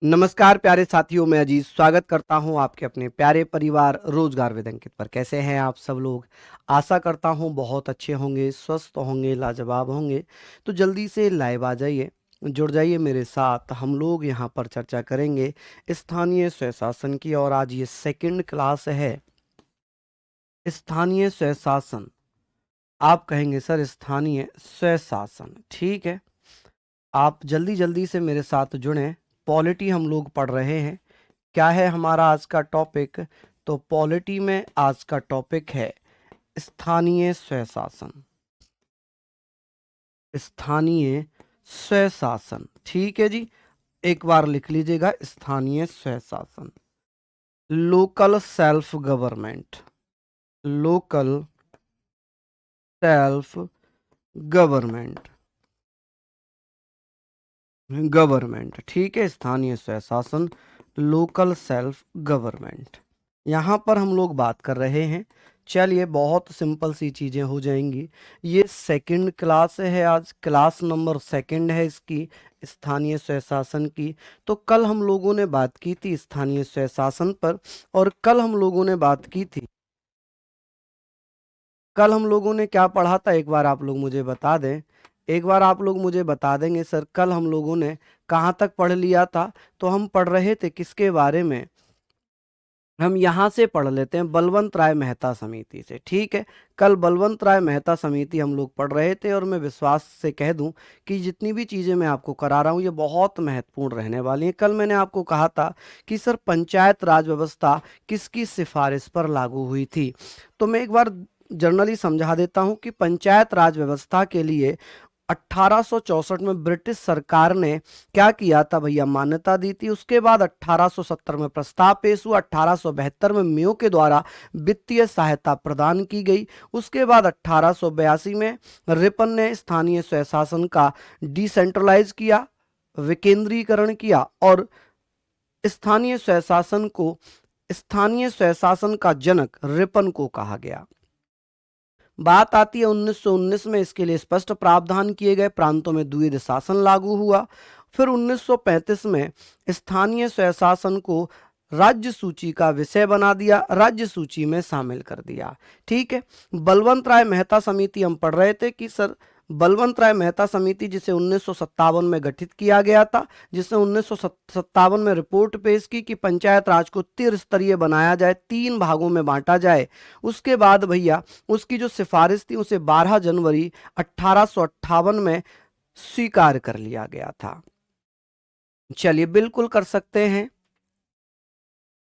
नमस्कार प्यारे साथियों, मैं अजीज स्वागत करता हूं आपके अपने प्यारे परिवार रोजगार विद अंकित पर। कैसे हैं आप सब लोग? आशा करता हूं बहुत अच्छे होंगे, स्वस्थ होंगे, लाजवाब होंगे। तो जल्दी से लाइव आ जाइए, जुड़ जाइए मेरे साथ। हम लोग यहां पर चर्चा करेंगे स्थानीय स्वशासन की, और आज ये सेकंड क्लास है स्थानीय स्वशासन। आप कहेंगे सर स्थानीय स्वशासन, ठीक है। आप जल्दी जल्दी से मेरे साथ जुड़ें। पॉलिटी हम लोग पढ़ रहे हैं। क्या है हमारा आज का टॉपिक? तो पॉलिटी में आज का टॉपिक है स्थानीय स्वशासन। स्थानीय स्वशासन, ठीक है जी। एक बार लिख लीजिएगा, स्थानीय स्वशासन। Local self government, local self government, government, ठीक है। स्थानीय स्वशासन, लोकल सेल्फ गवर्नमेंट, यहाँ पर हम लोग बात कर रहे हैं। चलिए, बहुत सिंपल सी चीज़ें हो जाएंगी। ये सेकंड क्लास है, आज क्लास नंबर सेकंड है इसकी, स्थानीय स्वशासन की। तो कल हम लोगों ने बात की थी स्थानीय स्वशासन पर, और कल हम लोगों ने बात की थी, कल हम लोगों ने क्या पढ़ा था? एक बार आप लोग मुझे बता दें, एक बार आप लोग मुझे बता देंगे सर, कल हम लोगों ने कहाँ तक पढ़ लिया था? तो हम पढ़ रहे थे किसके बारे में? हम यहाँ से पढ़ लेते हैं, बलवंत राय मेहता समिति से, ठीक है। कल बलवंत राय मेहता समिति हम लोग पढ़ रहे थे, और मैं विश्वास से कह दूं कि जितनी भी चीज़ें मैं आपको करा रहा हूँ ये बहुत महत्वपूर्ण रहने वाली हैं। कल मैंने आपको कहा था कि सर पंचायत राज व्यवस्था किसकी सिफारिश पर लागू हुई थी। तो मैं एक बार जनरली समझा देता हूं कि पंचायत राज व्यवस्था के लिए 1864 में ब्रिटिश सरकार ने क्या किया था भैया? मान्यता दी थी। उसके बाद 1870 में प्रस्ताव पेश हुआ, 1872 में मेयो के द्वारा वित्तीय सहायता प्रदान की गई। उसके बाद 1882 में रिपन ने स्थानीय स्वशासन का डिसेंट्रलाइज किया, विकेंद्रीकरण किया, और स्थानीय स्वशासन को, स्थानीय स्वशासन का जनक रिपन को कहा गया। बात आती है 1919 में, इसके लिए स्पष्ट प्रावधान किए गए, प्रांतों में द्विध शासन लागू हुआ। फिर 1935 में स्थानीय स्वशासन को राज्य सूची का विषय बना दिया, राज्य सूची में शामिल कर दिया, ठीक है। बलवंत राय मेहता समिति हम पढ़ रहे थे कि सर बलवंत राय मेहता समिति, जिसे 1957 में गठित किया गया था, जिसने 1957 में रिपोर्ट पेश की कि पंचायत राज को त्रिस्तरीय बनाया जाए, 3 भागों में बांटा जाए। उसके बाद भैया उसकी जो सिफारिश थी उसे 12 जनवरी 1858 में स्वीकार कर लिया गया था। चलिए, बिल्कुल कर सकते हैं।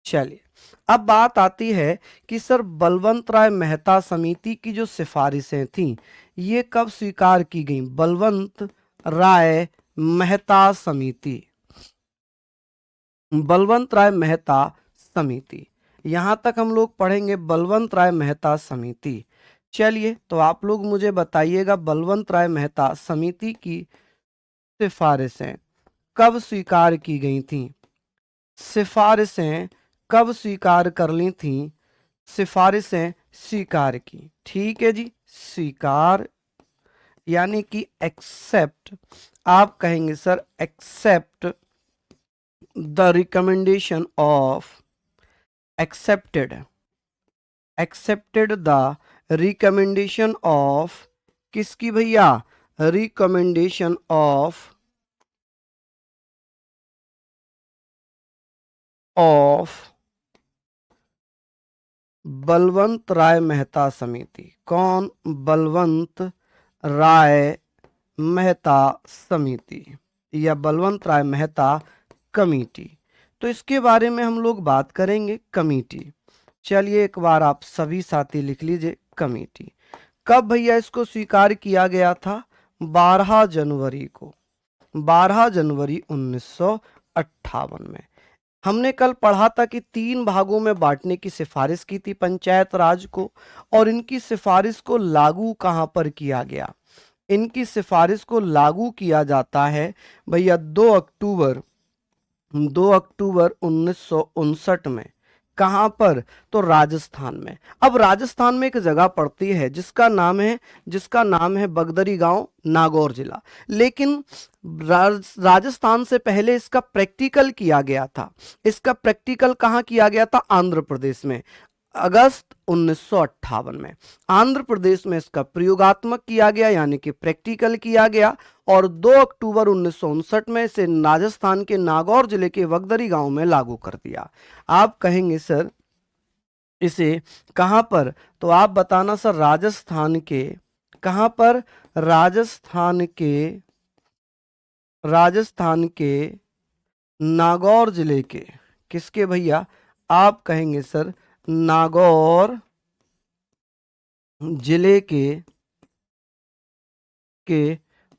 चलिए, अब बात आती है कि सर बलवंत राय मेहता समिति की जो सिफारिशें थीं ये कब स्वीकार की गई? बलवंत राय मेहता समिति, बलवंत राय मेहता समिति, यहां तक हम लोग पढ़ेंगे बलवंत राय मेहता समिति। चलिए, तो आप लोग मुझे बताइएगा बलवंत राय मेहता समिति की सिफारिशें कब स्वीकार की गई थीं? सिफारिशें कब स्वीकार कर ली थीं? सिफारिशें स्वीकार की, ठीक है जी। स्वीकार यानी कि एक्सेप्ट। आप कहेंगे sir accept the recommendation of, accepted, accepted the recommendation of, किसकी भैया? रिकमेंडेशन ऑफ बलवंत राय मेहता समिति। कौन? बलवंत राय मेहता समिति या बलवंत राय मेहता कमेटी। तो इसके बारे में हम लोग बात करेंगे, कमेटी। चलिए, एक बार आप सभी साथी लिख लीजिए, कमेटी। कब भैया इसको स्वीकार किया गया था? 12 जनवरी को, 12 जनवरी 1958 में। हमने कल पढ़ा था कि 3 भागों में बांटने की सिफारिश की थी पंचायत राज को, और इनकी सिफारिश को लागू कहां पर किया गया? इनकी सिफारिश को लागू किया जाता है भैया 2 अक्टूबर 1959 में। कहां पर? तो राजस्थान में। अब राजस्थान में एक जगह पड़ती है जिसका नाम है बगदरी गांव, नागौर जिला। लेकिन राजस्थान से पहले इसका प्रैक्टिकल किया गया था। इसका प्रैक्टिकल कहाँ किया गया था? आंध्र प्रदेश में, अगस्त 1958 में आंध्र प्रदेश में इसका प्रयोगात्मक किया गया, यानी कि प्रैक्टिकल किया गया। और 2 अक्टूबर 1959 में इसे राजस्थान के नागौर जिले के वगदरी गांव में लागू कर दिया। आप कहेंगे सर इसे कहां पर? तो आप बताना सर, राजस्थान के कहां पर? राजस्थान के नागौर जिले के, किसके भैया? आप कहेंगे सर नागौर जिले के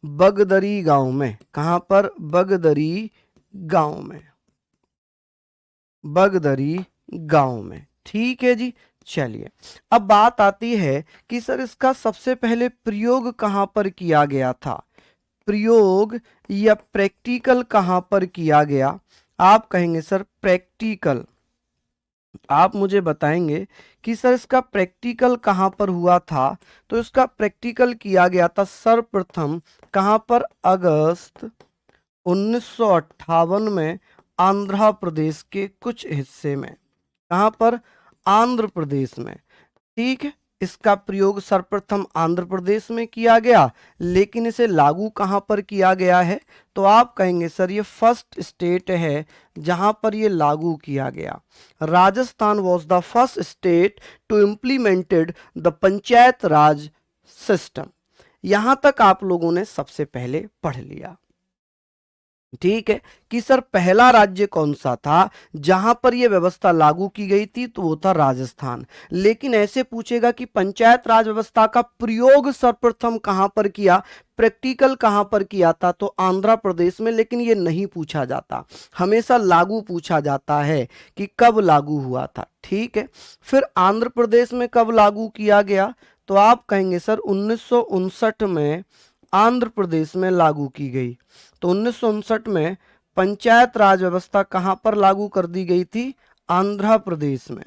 बगदरी गांव में। कहां पर? बगदरी गांव में, बगदरी गांव में। ठीक है जी। चलिए, अब बात आती है कि सर इसका सबसे पहले प्रयोग कहां पर किया गया था? प्रयोग या प्रैक्टिकल कहां पर किया गया? आप कहेंगे सर प्रैक्टिकल। आप मुझे बताएंगे कि सर इसका प्रैक्टिकल कहां पर हुआ था? तो इसका प्रैक्टिकल किया गया था सर्वप्रथम कहां पर? अगस्त 1958 में आंध्र प्रदेश के कुछ हिस्से में। कहां पर? आंध्र प्रदेश में। ठीक है, इसका प्रयोग सर्वप्रथम आंध्र प्रदेश में किया गया, लेकिन इसे लागू कहां पर किया गया है? तो आप कहेंगे सर ये फर्स्ट स्टेट है जहां पर ये लागू किया गया। Rajasthan was the first state to implemented the panchayat raj system. यहां तक आप लोगों ने सबसे पहले पढ़ लिया। ठीक है, कि सर पहला राज्य कौन सा था जहां पर यह व्यवस्था लागू की गई थी? तो वो था राजस्थान। लेकिन ऐसे पूछेगा कि पंचायत राज व्यवस्था का प्रयोग सर्वप्रथम कहां पर किया, प्रैक्टिकल कहां पर किया था? तो आंध्र प्रदेश में। लेकिन ये नहीं पूछा जाता, हमेशा लागू पूछा जाता है कि कब लागू हुआ था। ठीक है, फिर आंध्र प्रदेश में कब लागू किया गया? तो आप कहेंगे सर 1959 में आंध्र प्रदेश में लागू की गई। तो 1959 में पंचायत राज व्यवस्था कहां पर लागू कर दी गई थी? आंध्र प्रदेश में,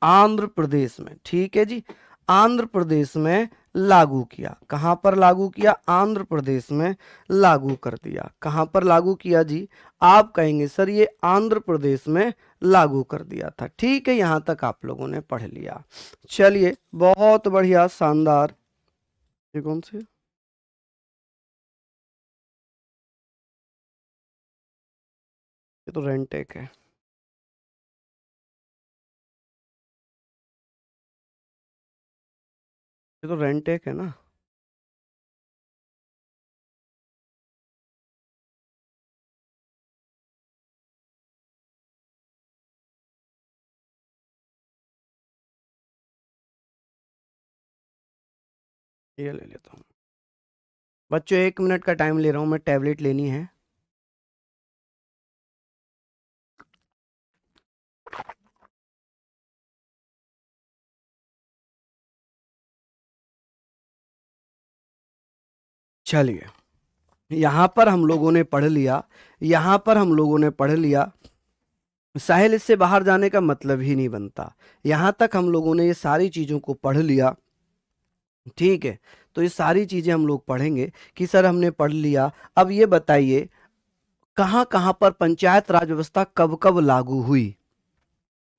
आंध्र प्रदेश में। ठीक है जी, आंध्र प्रदेश में लागू किया। कहां पर लागू किया? आंध्र प्रदेश में लागू कर दिया। कहां पर लागू किया जी? आप कहेंगे सर ये आंध्र प्रदेश में लागू कर दिया था। ठीक है, यहां तक आप लोगों ने पढ़ लिया। चलिए, बहुत बढ़िया, शानदार। ये कौन से? ये तो रेंटेक है। ये तो रेंटेक है ना। ये ले लेता हूँ। बच्चों 1 मिनट का टाइम ले रहा हूँ मैं, टैबलेट लेनी है। चलिए, यहाँ पर हम लोगों ने पढ़ लिया, यहाँ पर हम लोगों ने पढ़ लिया। साहिल, इससे बाहर जाने का मतलब ही नहीं बनता। यहाँ तक हम लोगों ने ये सारी चीज़ों को पढ़ लिया। ठीक है, तो ये सारी चीज़ें हम लोग पढ़ेंगे कि सर हमने पढ़ लिया। अब ये बताइए कहाँ कहाँ पर पंचायत राज व्यवस्था कब कब लागू हुई?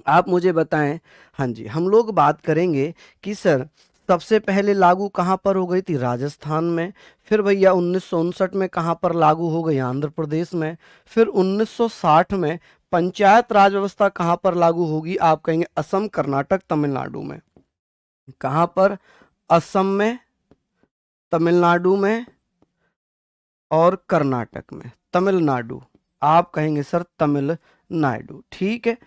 आप मुझे बताएं। हाँ जी, हम लोग बात करेंगे कि सर सबसे पहले लागू कहाँ पर हो गई थी? राजस्थान में। फिर भैया 1959 में कहाँ पर लागू हो गई? आंध्र प्रदेश में। फिर 1960 में पंचायत राज व्यवस्था कहाँ पर लागू होगी? आप कहेंगे असम, कर्नाटक, तमिलनाडु में। कहाँ पर? असम में, तमिलनाडु में और कर्नाटक में। तमिलनाडु, आप कहेंगे सर तमिलनाडु। ठीक है,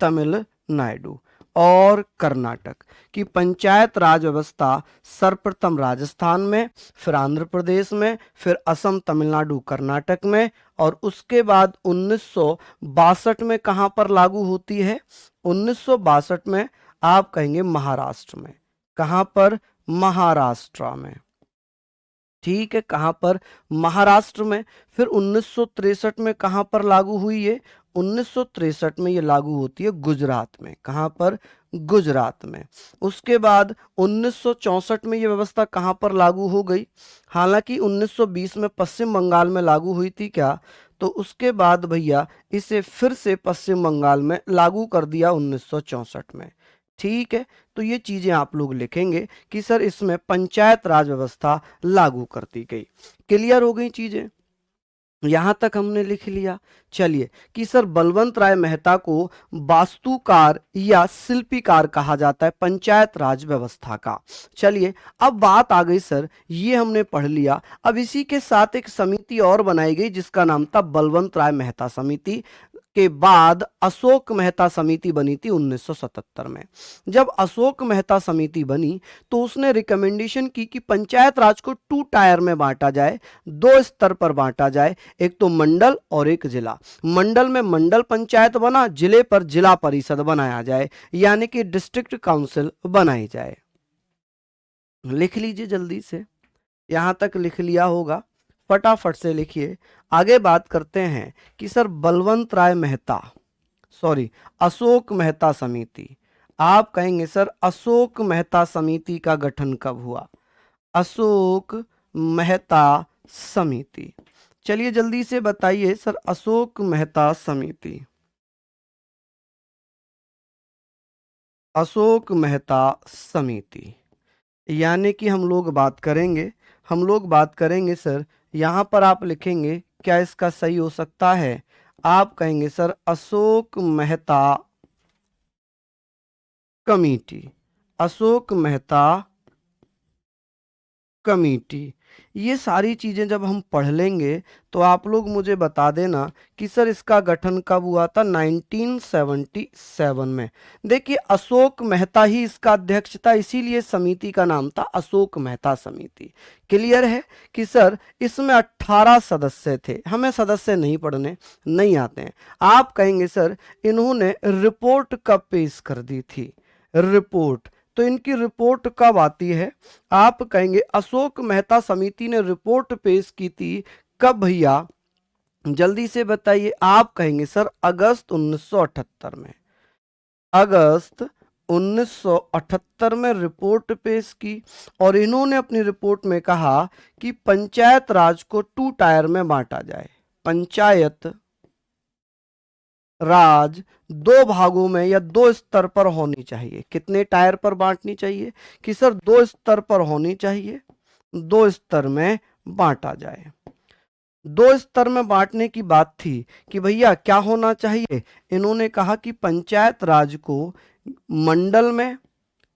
तमिलनाडु और कर्नाटक की पंचायत राज व्यवस्था सर्वप्रथम राजस्थान में, फिर आंध्र प्रदेश में, फिर असम, तमिलनाडु, कर्नाटक में, और उसके बाद 1962 में कहां पर लागू होती है? 1962 में आप कहेंगे महाराष्ट्र में। कहां पर? महाराष्ट्र में। ठीक है, कहां पर? महाराष्ट्र में। फिर 1963 में कहां पर लागू हुई है? 1963 में ये लागू होती है गुजरात में। कहाँ पर? गुजरात में। उसके बाद 1964 में ये व्यवस्था कहाँ पर लागू हो गई? हालांकि 1920 में पश्चिम बंगाल में लागू हुई थी क्या, तो उसके बाद भैया इसे फिर से पश्चिम बंगाल में लागू कर दिया 1964 में। ठीक है, तो ये चीजें आप लोग लिखेंगे कि सर इसमें पंचायत राज व्यवस्था लागू कर दी गई। क्लियर हो गई चीजें? यहां तक हमने लिख लिया। चलिए कि सर बलवंत राय मेहता को वास्तुकार या शिल्पीकार कहा जाता है पंचायत राज व्यवस्था का। चलिए अब बात आ गई सर, ये हमने पढ़ लिया। अब इसी के साथ एक समिति और बनाई गई जिसका नाम था बलवंत राय मेहता समिति। के बाद अशोक मेहता समिति बनी थी 1977 में। जब अशोक मेहता समिति बनी तो उसने रिकमेंडेशन की कि पंचायत राज को 2 टायर में बांटा जाए, 2 स्तर पर बांटा जाए, एक तो मंडल और एक जिला। मंडल में मंडल पंचायत बना, जिले पर जिला परिषद बनाया जाए, यानी कि डिस्ट्रिक्ट काउंसिल बनाई जाए। लिख लीजिए जल्दी से, यहां तक लिख लिया होगा, फटाफट से लिखिए। आगे बात करते हैं कि सर बलवंत राय मेहता, सॉरी अशोक मेहता समिति। आप कहेंगे सर अशोक मेहता समिति का गठन कब हुआ? अशोक मेहता समिति, चलिए जल्दी से बताइए सर अशोक मेहता समिति, अशोक मेहता समिति, यानी कि हम लोग बात करेंगे सर, यहां पर आप लिखेंगे क्या इसका सही हो सकता है? आप कहेंगे sir Ashok Mehta committee, Ashok Mehta committee. ये सारी चीजें जब हम पढ़ लेंगे तो आप लोग मुझे बता देना कि सर इसका गठन कब हुआ था? 1977 में। देखिए अशोक मेहता ही इसका अध्यक्ष था, इसीलिए समिति का नाम था अशोक मेहता समिति। क्लियर है कि सर इसमें 18 सदस्य थे। हमें सदस्य नहीं पढ़ने नहीं आते हैं। आप कहेंगे सर इन्होंने रिपोर्ट कब पेश कर दी थी? रिपोर्ट, तो इनकी रिपोर्ट कब आती है? आप कहेंगे अशोक मेहता समिति ने रिपोर्ट पेश की थी कब भैया? जल्दी से बताइए। आप कहेंगे सर अगस्त 1978 में। अगस्त 1978 में रिपोर्ट पेश की और इन्होंने अपनी रिपोर्ट में कहा कि पंचायत राज को 2 टायर में बांटा जाए। पंचायत राज 2 भागों में या 2 स्तर पर होनी चाहिए। कितने टायर पर बांटनी चाहिए? कि सर 2 स्तर पर होनी चाहिए, 2 स्तर में बांटा जाए। 2 स्तर में बांटने की बात थी कि भैया क्या होना चाहिए? इन्होंने कहा कि पंचायत राज को मंडल में,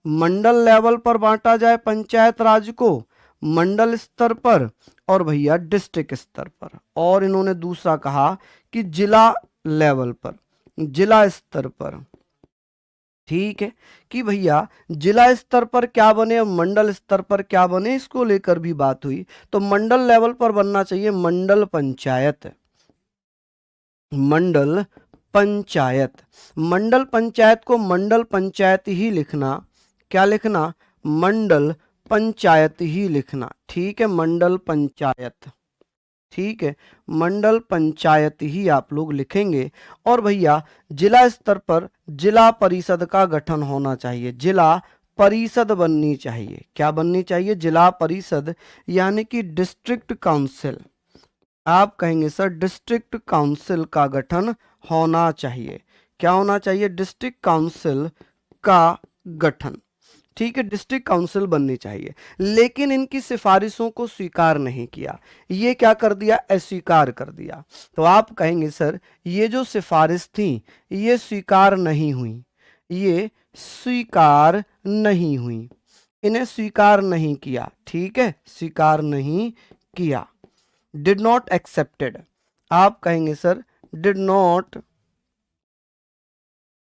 मंडल लेवल पर बांटा जाए, पंचायत राज को मंडल स्तर पर और भैया डिस्ट्रिक्ट स्तर पर। और इन्होंने दूसरा कहा कि जिला लेवल पर, जिला स्तर पर। ठीक है कि भैया जिला स्तर पर क्या बने और मंडल स्तर पर क्या बने, इसको लेकर भी बात हुई। तो मंडल लेवल पर बनना चाहिए मंडल पंचायत, मंडल पंचायत। मंडल पंचायत को मंडल पंचायत ही लिखना। क्या लिखना? मंडल पंचायत ही लिखना। ठीक है, मंडल पंचायत। ठीक है, मंडल पंचायत ही आप लोग लिखेंगे। और भैया जिला स्तर पर जिला परिषद का गठन होना चाहिए, जिला परिषद बननी चाहिए। क्या बननी चाहिए? जिला परिषद, यानी कि डिस्ट्रिक्ट काउंसिल। आप कहेंगे सर डिस्ट्रिक्ट काउंसिल का गठन होना चाहिए। क्या होना चाहिए? डिस्ट्रिक्ट काउंसिल का गठन। ठीक है, डिस्ट्रिक्ट काउंसिल बननी चाहिए। लेकिन इनकी सिफारिशों को स्वीकार नहीं किया। ये क्या कर दिया? अस्वीकार कर दिया। तो आप कहेंगे सर ये जो सिफारिश थी ये स्वीकार नहीं हुई, ये स्वीकार नहीं हुई, इन्हें स्वीकार नहीं किया। ठीक है, स्वीकार नहीं किया। Did not accepted. आप कहेंगे सर डिड नॉट,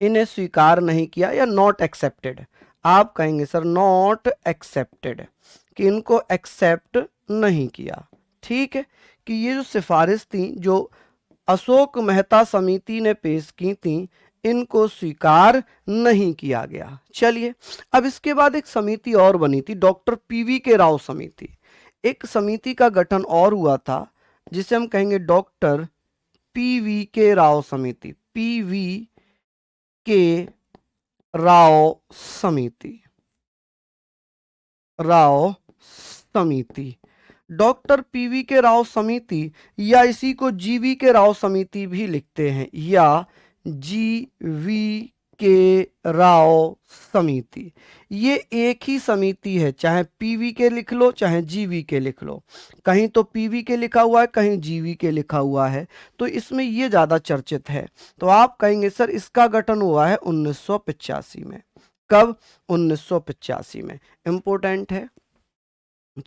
इन्हें स्वीकार नहीं किया या नॉट एक्सेप्टेड। आप कहेंगे सर नॉट एक्सेप्टेड, कि इनको एक्सेप्ट नहीं किया। ठीक है, कि ये जो सिफारिश थी जो अशोक मेहता समिति ने पेश की थी इनको स्वीकार नहीं किया गया। चलिए अब इसके बाद एक समिति और बनी थी, डॉक्टर पीवी के राव समिति। एक समिति का गठन और हुआ था जिसे हम कहेंगे डॉक्टर पीवी के राव समिति। पीवी के राव समिति, राव समिति, डॉक्टर पीवी के राव समिति, या इसी को जीवी के राव समिति भी लिखते हैं, या जीवी के राव समिति। ये एक ही समिति है, चाहे पीवी के लिख लो चाहे जीवी के लिख लो, कहीं तो पीवी के लिखा हुआ है कहीं जीवी के लिखा हुआ है, तो इसमें ये ज्यादा चर्चित है। तो आप कहेंगे सर इसका गठन हुआ है 1985 में। कब? 1985 में। इंपॉर्टेंट है।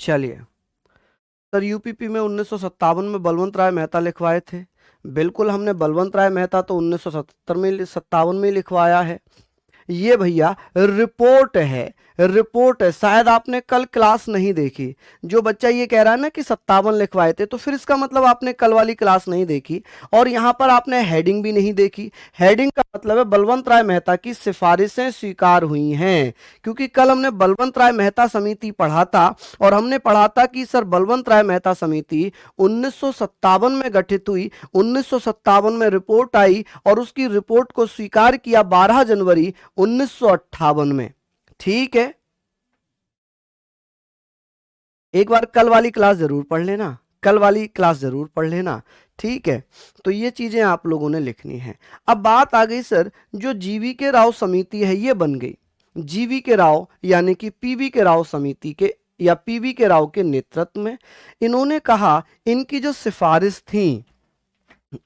चलिए सर, यूपीपी में 1957 में बलवंत राय मेहता लिखवाए थे। बिल्कुल, हमने बलवंत राय मेहता तो 1977 में 57 में लिखवाया है। ये भैया रिपोर्ट है, रिपोर्ट है। शायद आपने कल क्लास नहीं देखी। जो बच्चा ये कह रहा है ना कि 57 लिखवाए थे, तो फिर इसका मतलब आपने कल वाली क्लास नहीं देखी, और यहाँ पर आपने हेडिंग भी नहीं देखी। हेडिंग का मतलब है बलवंत राय मेहता की सिफारिशें स्वीकार हुई हैं, क्योंकि कल हमने बलवंत राय मेहता समिति पढ़ा था, और हमने पढ़ा था कि सर बलवंत राय मेहता समिति 1957 में गठित हुई, 1957 में रिपोर्ट आई, और उसकी रिपोर्ट को स्वीकार किया 12 जनवरी 1958 में। ठीक है, एक बार कल वाली क्लास जरूर पढ़ लेना, कल वाली क्लास जरूर पढ़ लेना। ठीक है, तो ये चीजें आप लोगों ने लिखनी है। अब बात आ गई सर, जो जीवी के राव समिति है ये बन गई। जीवी के राव यानी कि पीवी के राव समिति के या पीवी के राव के नेतृत्व में इन्होंने कहा, इनकी जो सिफारिश थी,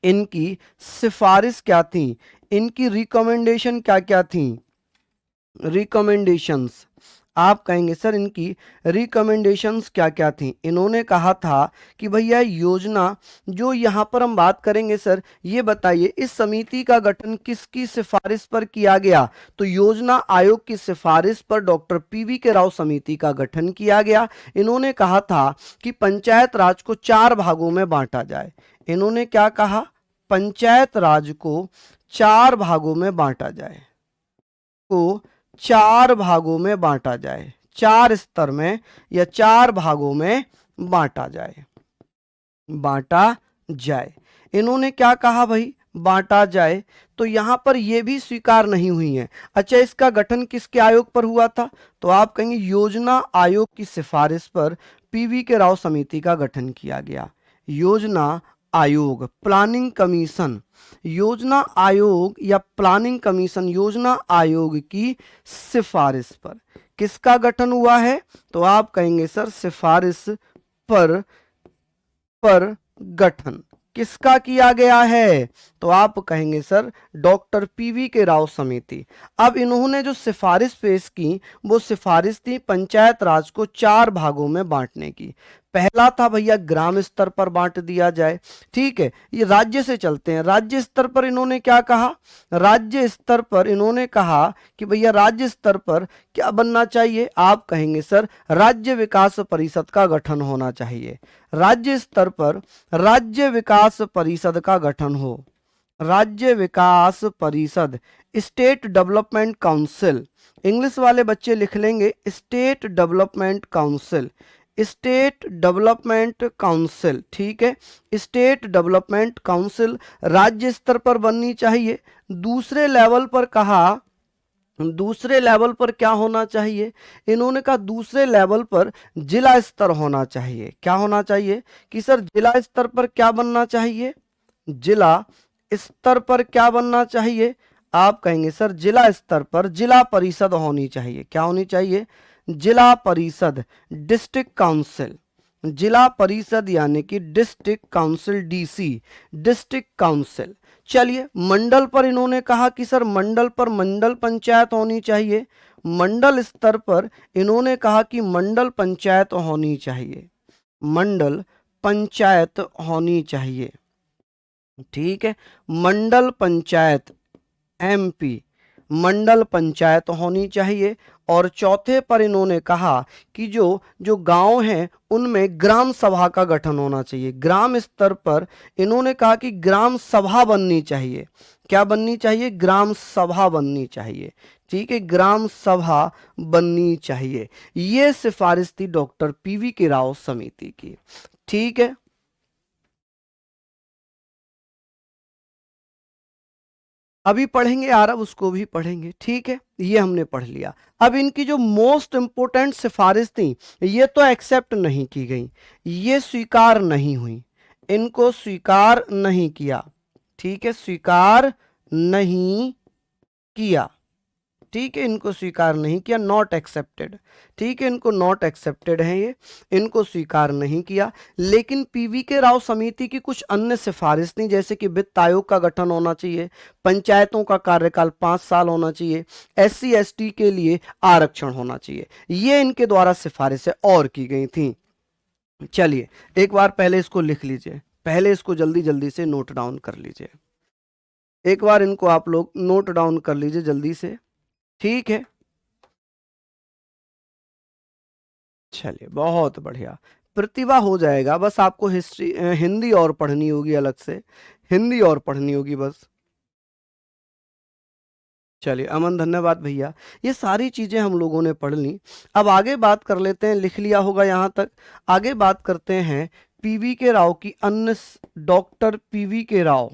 इनकी सिफारिश क्या थी, इनकी रिकमेंडेशन क्या क्या थी, रिकमेंडेशंस। आप कहेंगे सर इनकी रिकमेंडेशंस क्या क्या थी। इन्होंने कहा था कि भैया योजना, जो यहाँ पर हम बात करेंगे सर, ये बताइए इस समिति का गठन किसकी सिफारिश पर किया गया। तो योजना आयोग की सिफारिश पर डॉक्टर पीवी के राव समिति का गठन किया गया। इन्होंने कहा था कि पंचायत राज को 4 भागों में बांटा जाए। इन्होंने क्या कहा? पंचायत राज को 4 भागों में बांटा जाए, को 4 भागों में बांटा जाए, 4 स्तर में या 4 भागों में बांटा जाए, बांटा जाए। इन्होंने क्या कहा भाई? बांटा जाए। तो यहां पर यह भी स्वीकार नहीं हुई है। अच्छा, इसका गठन किसके आयोग पर हुआ था? तो आप कहेंगे योजना आयोग की सिफारिश पर पीवी के राव समिति का गठन किया गया। योजना आयोग, प्लानिंग कमीशन, योजना आयोग या प्लानिंग कमीशन, योजना आयोग की सिफारिश पर किसका गठन हुआ है? तो आप कहेंगे सर सिफारिश पर गठन किसका किया गया है? तो आप कहेंगे सर डॉक्टर पीवी के राव समिति। अब इन्होंने जो सिफारिश पेश की वो सिफारिश थी पंचायत राज को 4 भागों में बांटने की। पहला था भैया ग्राम स्तर पर बांट दिया जाए। ठीक है, ये राज्य से चलते हैं। राज्य स्तर पर इन्होंने क्या कहा? राज्य स्तर पर इन्होंने कहा कि भैया राज्य स्तर पर क्या बनना चाहिए? आप कहेंगे सर राज्य विकास परिषद का गठन होना चाहिए। राज्य स्तर पर राज्य विकास परिषद का गठन हो, राज्य विकास परिषद, स्टेट डेवलपमेंट काउंसिल। इंग्लिश वाले बच्चे लिख लेंगे state development council, state development council. ठीक है, स्टेट डेवलपमेंट काउंसिल राज्य स्तर पर बननी चाहिए। दूसरे लेवल पर कहा, दूसरे लेवल पर क्या होना चाहिए? इन्होंने कहा दूसरे लेवल पर जिला स्तर होना चाहिए। क्या होना चाहिए? कि सर जिला स्तर पर क्या बनना चाहिए? जिला स्तर पर क्या बनना चाहिए? आप कहेंगे सर जिला स्तर पर जिला परिषद होनी चाहिए। क्या होनी चाहिए? जिला परिषद, डिस्ट्रिक्ट काउंसिल। जिला परिषद यानी कि district council, DC, district council. चलिए, मंडल पर इन्होंने कहा कि सर मंडल पर मंडल पंचायत होनी चाहिए। मंडल स्तर पर इन्होंने कहा कि मंडल पंचायत होनी चाहिए, मंडल पंचायत होनी चाहिए। ठीक है, मंडल पंचायत, एमपी, मंडल पंचायत होनी चाहिए। और चौथे पर इन्होंने कहा कि जो जो गांव हैं उनमें ग्राम सभा का गठन होना चाहिए। ग्राम स्तर पर इन्होंने कहा कि ग्राम सभा बननी चाहिए। क्या बननी चाहिए? ग्राम सभा बननी चाहिए। ठीक है, ग्राम सभा बननी चाहिए। ये सिफारिश थी डॉक्टर पीवी के राव समिति की। ठीक है, अभी पढ़ेंगे आरब, उसको भी पढ़ेंगे, ठीक है, ये हमने पढ़ लिया। अब इनकी जो मोस्ट इंपोर्टेंट सिफारिश थी, ये तो एक्सेप्ट नहीं की गई, ये स्वीकार नहीं हुई, इनको स्वीकार नहीं किया, ठीक है, स्वीकार नहीं किया, ठीक है, इनको स्वीकार नहीं किया, नॉट एक्सेप्टेड, ठीक है, इनको नॉट एक्सेप्टेड है ये, इनको स्वीकार नहीं किया। लेकिन पीवी के राव समिति की कुछ अन्य सिफारिश थी, जैसे कि वित्त आयोग का गठन होना चाहिए, पंचायतों का कार्यकाल 5 साल होना चाहिए, SC ST के लिए आरक्षण होना चाहिए, ये इनके द्वारा सिफारिशें और की गई थी। चलिए एक बार पहले इसको लिख लीजिए, पहले इसको जल्दी जल्दी से नोट डाउन कर लीजिए, एक बार इनको आप लोग नोट डाउन कर लीजिए जल्दी से, ठीक है। चलिए बहुत बढ़िया, प्रतिभा हो जाएगा, बस आपको हिस्ट्री हिंदी और पढ़नी होगी, अलग से हिंदी और पढ़नी होगी बस। चलिए अमन, धन्यवाद भैया, ये सारी चीजें हम लोगों ने पढ़ ली। अब आगे बात कर लेते हैं, लिख लिया होगा यहां तक, आगे बात करते हैं पीवी के राव की अन्य, डॉक्टर पीवी के राव,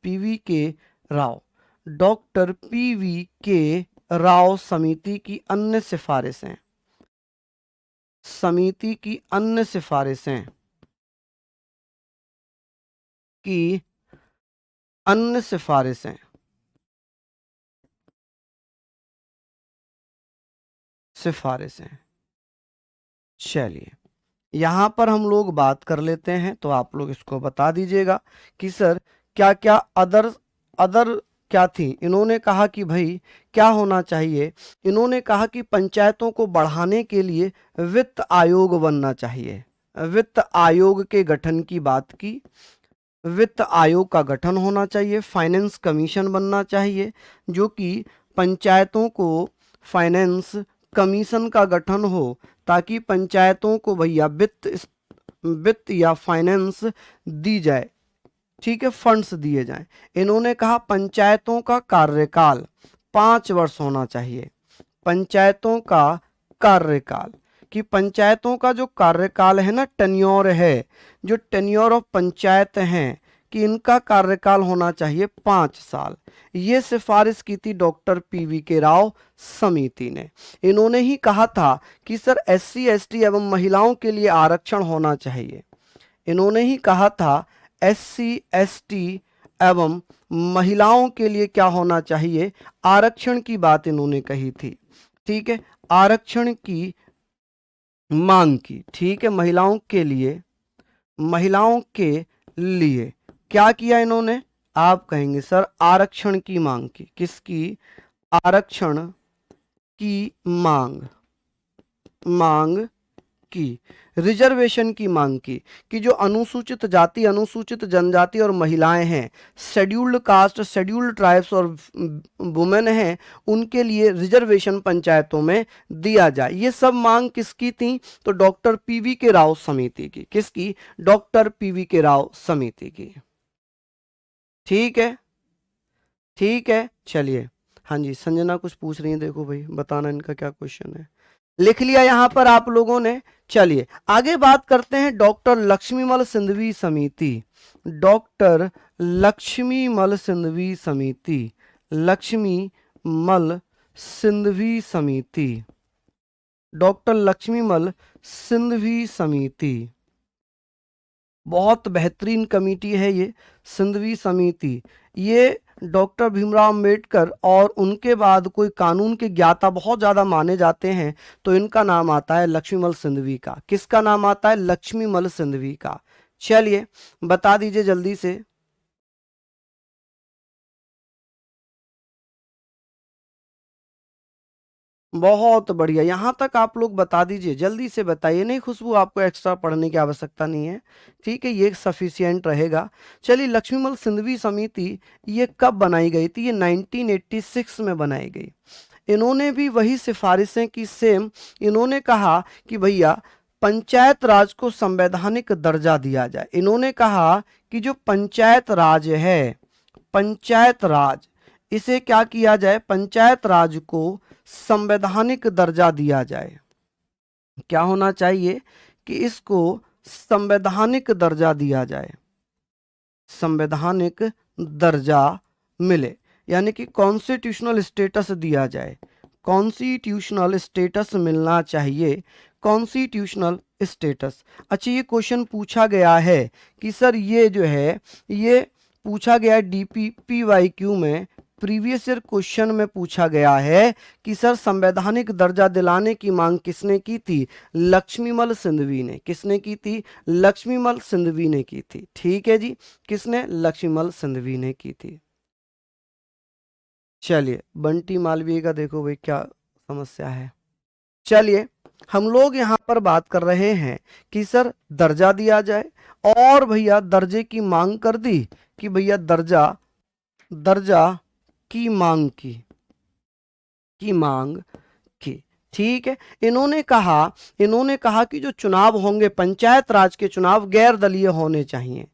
पीवी के राव, डॉक्टर पीवी के राव समिति की अन्य सिफारिशें, समिति की अन्य सिफारिशें की अन्य सिफारिशें, सिफारिशें, चलिए यहां पर हम लोग बात कर लेते हैं, तो आप लोग इसको बता दीजिएगा कि सर क्या क्या अदर अदर क्या थी। इन्होंने कहा कि भाई क्या होना चाहिए, इन्होंने कहा कि पंचायतों को बढ़ाने के लिए वित्त आयोग बनना चाहिए, वित्त आयोग के गठन की बात की, वित्त आयोग का गठन होना चाहिए, फाइनेंस कमीशन बनना चाहिए, जो कि पंचायतों को फाइनेंस कमीशन का गठन हो, ताकि पंचायतों को भैया वित्त या फाइनेंस दी जाए, ठीक है, फंड्स दिए जाएं। इन्होंने कहा पंचायतों का कार्यकाल 5 वर्ष होना चाहिए, पंचायतों का कार्यकाल, कि पंचायतों का जो कार्यकाल है ना, टेन्योर है, जो टेन्योर ऑफ पंचायत हैं, कि इनका कार्यकाल होना चाहिए 5 साल। ये सिफारिश की थी डॉक्टर पीवी के राव समिति ने। इन्होंने ही कहा था कि सर SC ST एवं महिलाओं के लिए आरक्षण होना चाहिए, इन्होंने ही कहा था SC ST एवं महिलाओं के लिए क्या होना चाहिए, आरक्षण की बात इन्होंने कही थी, ठीक है, आरक्षण की मांग की, ठीक है, महिलाओं के लिए, महिलाओं के लिए क्या किया इन्होंने, आप कहेंगे सर आरक्षण की मांग की, किसकी, आरक्षण की मांग, मांग की, रिजर्वेशन की मांग की, कि जो अनुसूचित जाति, अनुसूचित जनजाति और महिलाएं हैं, शेड्यूल्ड कास्ट, शेड्यूल्ड ट्राइब्स और वुमेन हैं, उनके लिए रिजर्वेशन पंचायतों में दिया जाए। ये सब मांग किसकी थी, तो डॉक्टर पीवी के राव समिति की, किसकी, डॉक्टर पीवी के राव समिति की, ठीक है, ठीक है। चलिए हाँ जी, संजना कुछ पूछ रही है, देखो भाई बताना इनका क्या क्वेश्चन है, लिख लिया यहां पर आप लोगों ने। चलिए आगे बात करते हैं डॉक्टर लक्ष्मीमल सिंधवी समिति, डॉक्टर लक्ष्मीमल सिंधवी समिति, लक्ष्मीमल सिंधवी समिति, डॉक्टर लक्ष्मीमल सिंधवी समिति, बहुत बेहतरीन कमेटी है ये सिंधवी समिति। ये डॉक्टर भीमराव अंबेडकर और उनके बाद कोई कानून के ज्ञाता बहुत ज़्यादा माने जाते हैं, तो इनका नाम आता है लक्ष्मीमल सिंधवी का, किसका नाम आता है, लक्ष्मीमल सिंधवी का। चलिए बता दीजिए जल्दी से, बहुत बढ़िया, यहां तक आप लोग बता दीजिए, जल्दी से बताइए, नहीं खुशबू आपको एक्स्ट्रा पढ़ने की आवश्यकता नहीं है, ठीक है, ये सफिशियंट रहेगा। चलिए लक्ष्मीमल सिंधवी समिति ये कब बनाई गई थी, ये 1986 में बनाई गई। इन्होंने भी वही सिफारिशें की सेम, इन्होंने कहा कि भैया पंचायत राज को संवैधानिक दर्जा दिया जाए। इन्होंने कहा कि जो पंचायत राज है, पंचायत राज, इसे क्या किया जाए, पंचायत राज को संवैधानिक दर्जा दिया जाए। क्या होना चाहिए, कि इसको संवैधानिक दर्जा दिया जाए, संवैधानिक दर्जा मिले। यानी कि कॉन्स्टिट्यूशनल स्टेटस दिया जाए, कॉन्स्टिट्यूशनल स्टेटस मिलना चाहिए, कॉन्स्टिट्यूशनल स्टेटस। अच्छा, ये क्वेश्चन पूछा गया है कि सर ये जो है ये पूछा गया DPPYQ में, प्रीवियस ईयर क्वेश्चन में पूछा गया है कि सर संवैधानिक दर्जा दिलाने की मांग किसने की थी? लक्ष्मीमल सिंधवी ने। किसने की थी? लक्ष्मीमल सिंधवी ने की थी। ठीक है जी, किसने? लक्ष्मीमल सिंधवी ने की थी। चलिए, बंटी मालवीय का देखो भाई क्या समस्या है। चलिए, हम लोग यहाँ पर बात कर रहे हैं कि सर दर्जा दिया जाए, और भैया दर्जे की मांग कर दी कि भैया दर्जा की मांग की। ठीक है, इन्होंने कहा कि जो चुनाव होंगे पंचायत राज के चुनाव गैर दलीय होने चाहिए,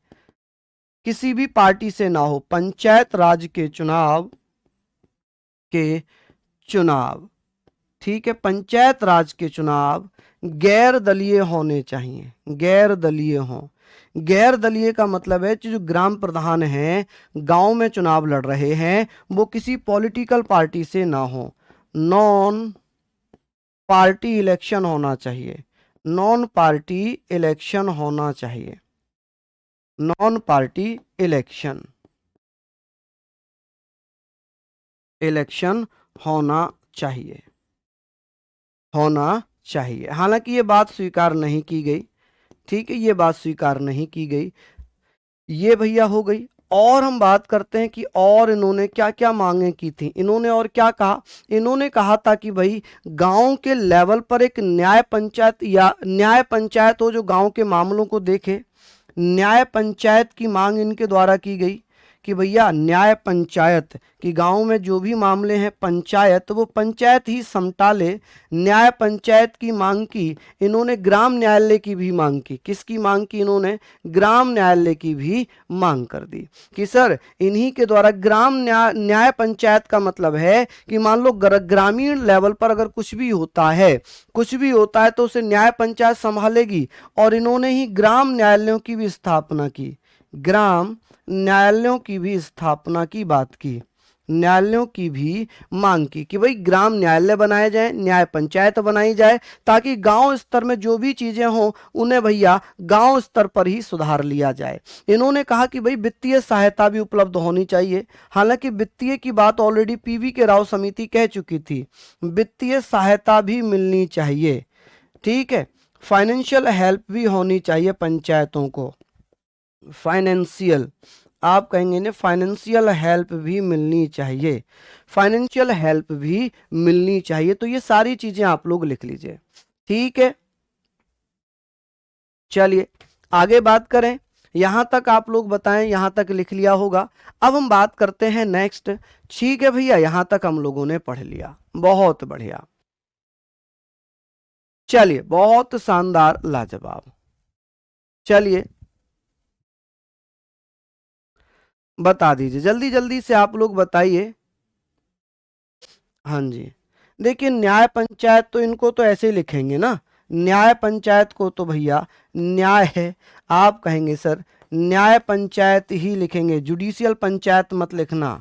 किसी भी पार्टी से ना हो। पंचायत राज के चुनाव, ठीक है, पंचायत राज के चुनाव गैर दलीय होने चाहिए, गैर दलीय हो। गैर दलीय का मतलब है कि जो ग्राम प्रधान हैं, गांव में चुनाव लड़ रहे हैं, वो किसी पॉलिटिकल पार्टी से ना हो, नॉन पार्टी इलेक्शन होना चाहिए, नॉन पार्टी इलेक्शन होना चाहिए, नॉन पार्टी इलेक्शन होना चाहिए। हालांकि ये बात स्वीकार नहीं की गई, ठीक है, ये बात स्वीकार नहीं की गई। ये भैया हो गई। और हम बात करते हैं कि और इन्होंने क्या क्या मांगे की थी। इन्होंने और क्या कहा? इन्होंने कहा था कि भाई गांव के लेवल पर एक न्याय पंचायत हो जो गांव के मामलों को देखे। न्याय पंचायत की मांग इनके द्वारा की गई कि भैया न्याय पंचायत कि गांव में जो भी मामले हैं पंचायत, वो पंचायत ही समटा ले। न्याय पंचायत की मांग की। इन्होंने ग्राम न्यायालय की भी मांग की। किसकी मांग की? इन्होंने ग्राम न्यायालय की भी मांग कर दी कि सर इन्हीं के द्वारा ग्राम न्याय पंचायत का मतलब है कि मान लो ग्रामीण लेवल पर अगर कुछ भी होता है तो उसे न्याय पंचायत संभालेगी। और इन्होंने ही ग्राम न्यायालयों की भी स्थापना की, ग्राम न्यायालयों की भी स्थापना की बात की, न्यायालयों की भी मांग की कि भाई ग्राम न्यायालय बनाए जाए, न्याय पंचायत बनाई जाए, ताकि गांव स्तर में जो भी चीजें हों उन्हें भैया गांव स्तर पर ही सुधार लिया जाए। इन्होंने कहा कि भाई वित्तीय सहायता भी उपलब्ध होनी चाहिए। हालांकि वित्तीय की बात ऑलरेडी PV के राव समिति कह चुकी थी, वित्तीय सहायता भी मिलनी चाहिए। ठीक है, फाइनेंशियल हेल्प भी होनी चाहिए पंचायतों को, फाइनेंशियल, आप कहेंगे ना फाइनेंशियल हेल्प भी मिलनी चाहिए, फाइनेंशियल हेल्प भी मिलनी चाहिए। तो ये सारी चीजें आप लोग लिख लीजिए। ठीक है, चलिए आगे बात करें। यहां तक आप लोग बताएं, यहां तक लिख लिया होगा। अब हम बात करते हैं नेक्स्ट। ठीक है भैया, यहां तक हम लोगों ने पढ़ लिया, बहुत बढ़िया। चलिए, बहुत शानदार, लाजवाब। चलिए बता दीजिए, जल्दी जल्दी से आप लोग बताइए। हाँ जी, देखिए न्याय पंचायत तो इनको तो ऐसे ही लिखेंगे ना, न्याय पंचायत को तो भैया न्याय है, आप कहेंगे सर न्याय पंचायत ही लिखेंगे, जुडिशियल पंचायत मत लिखना,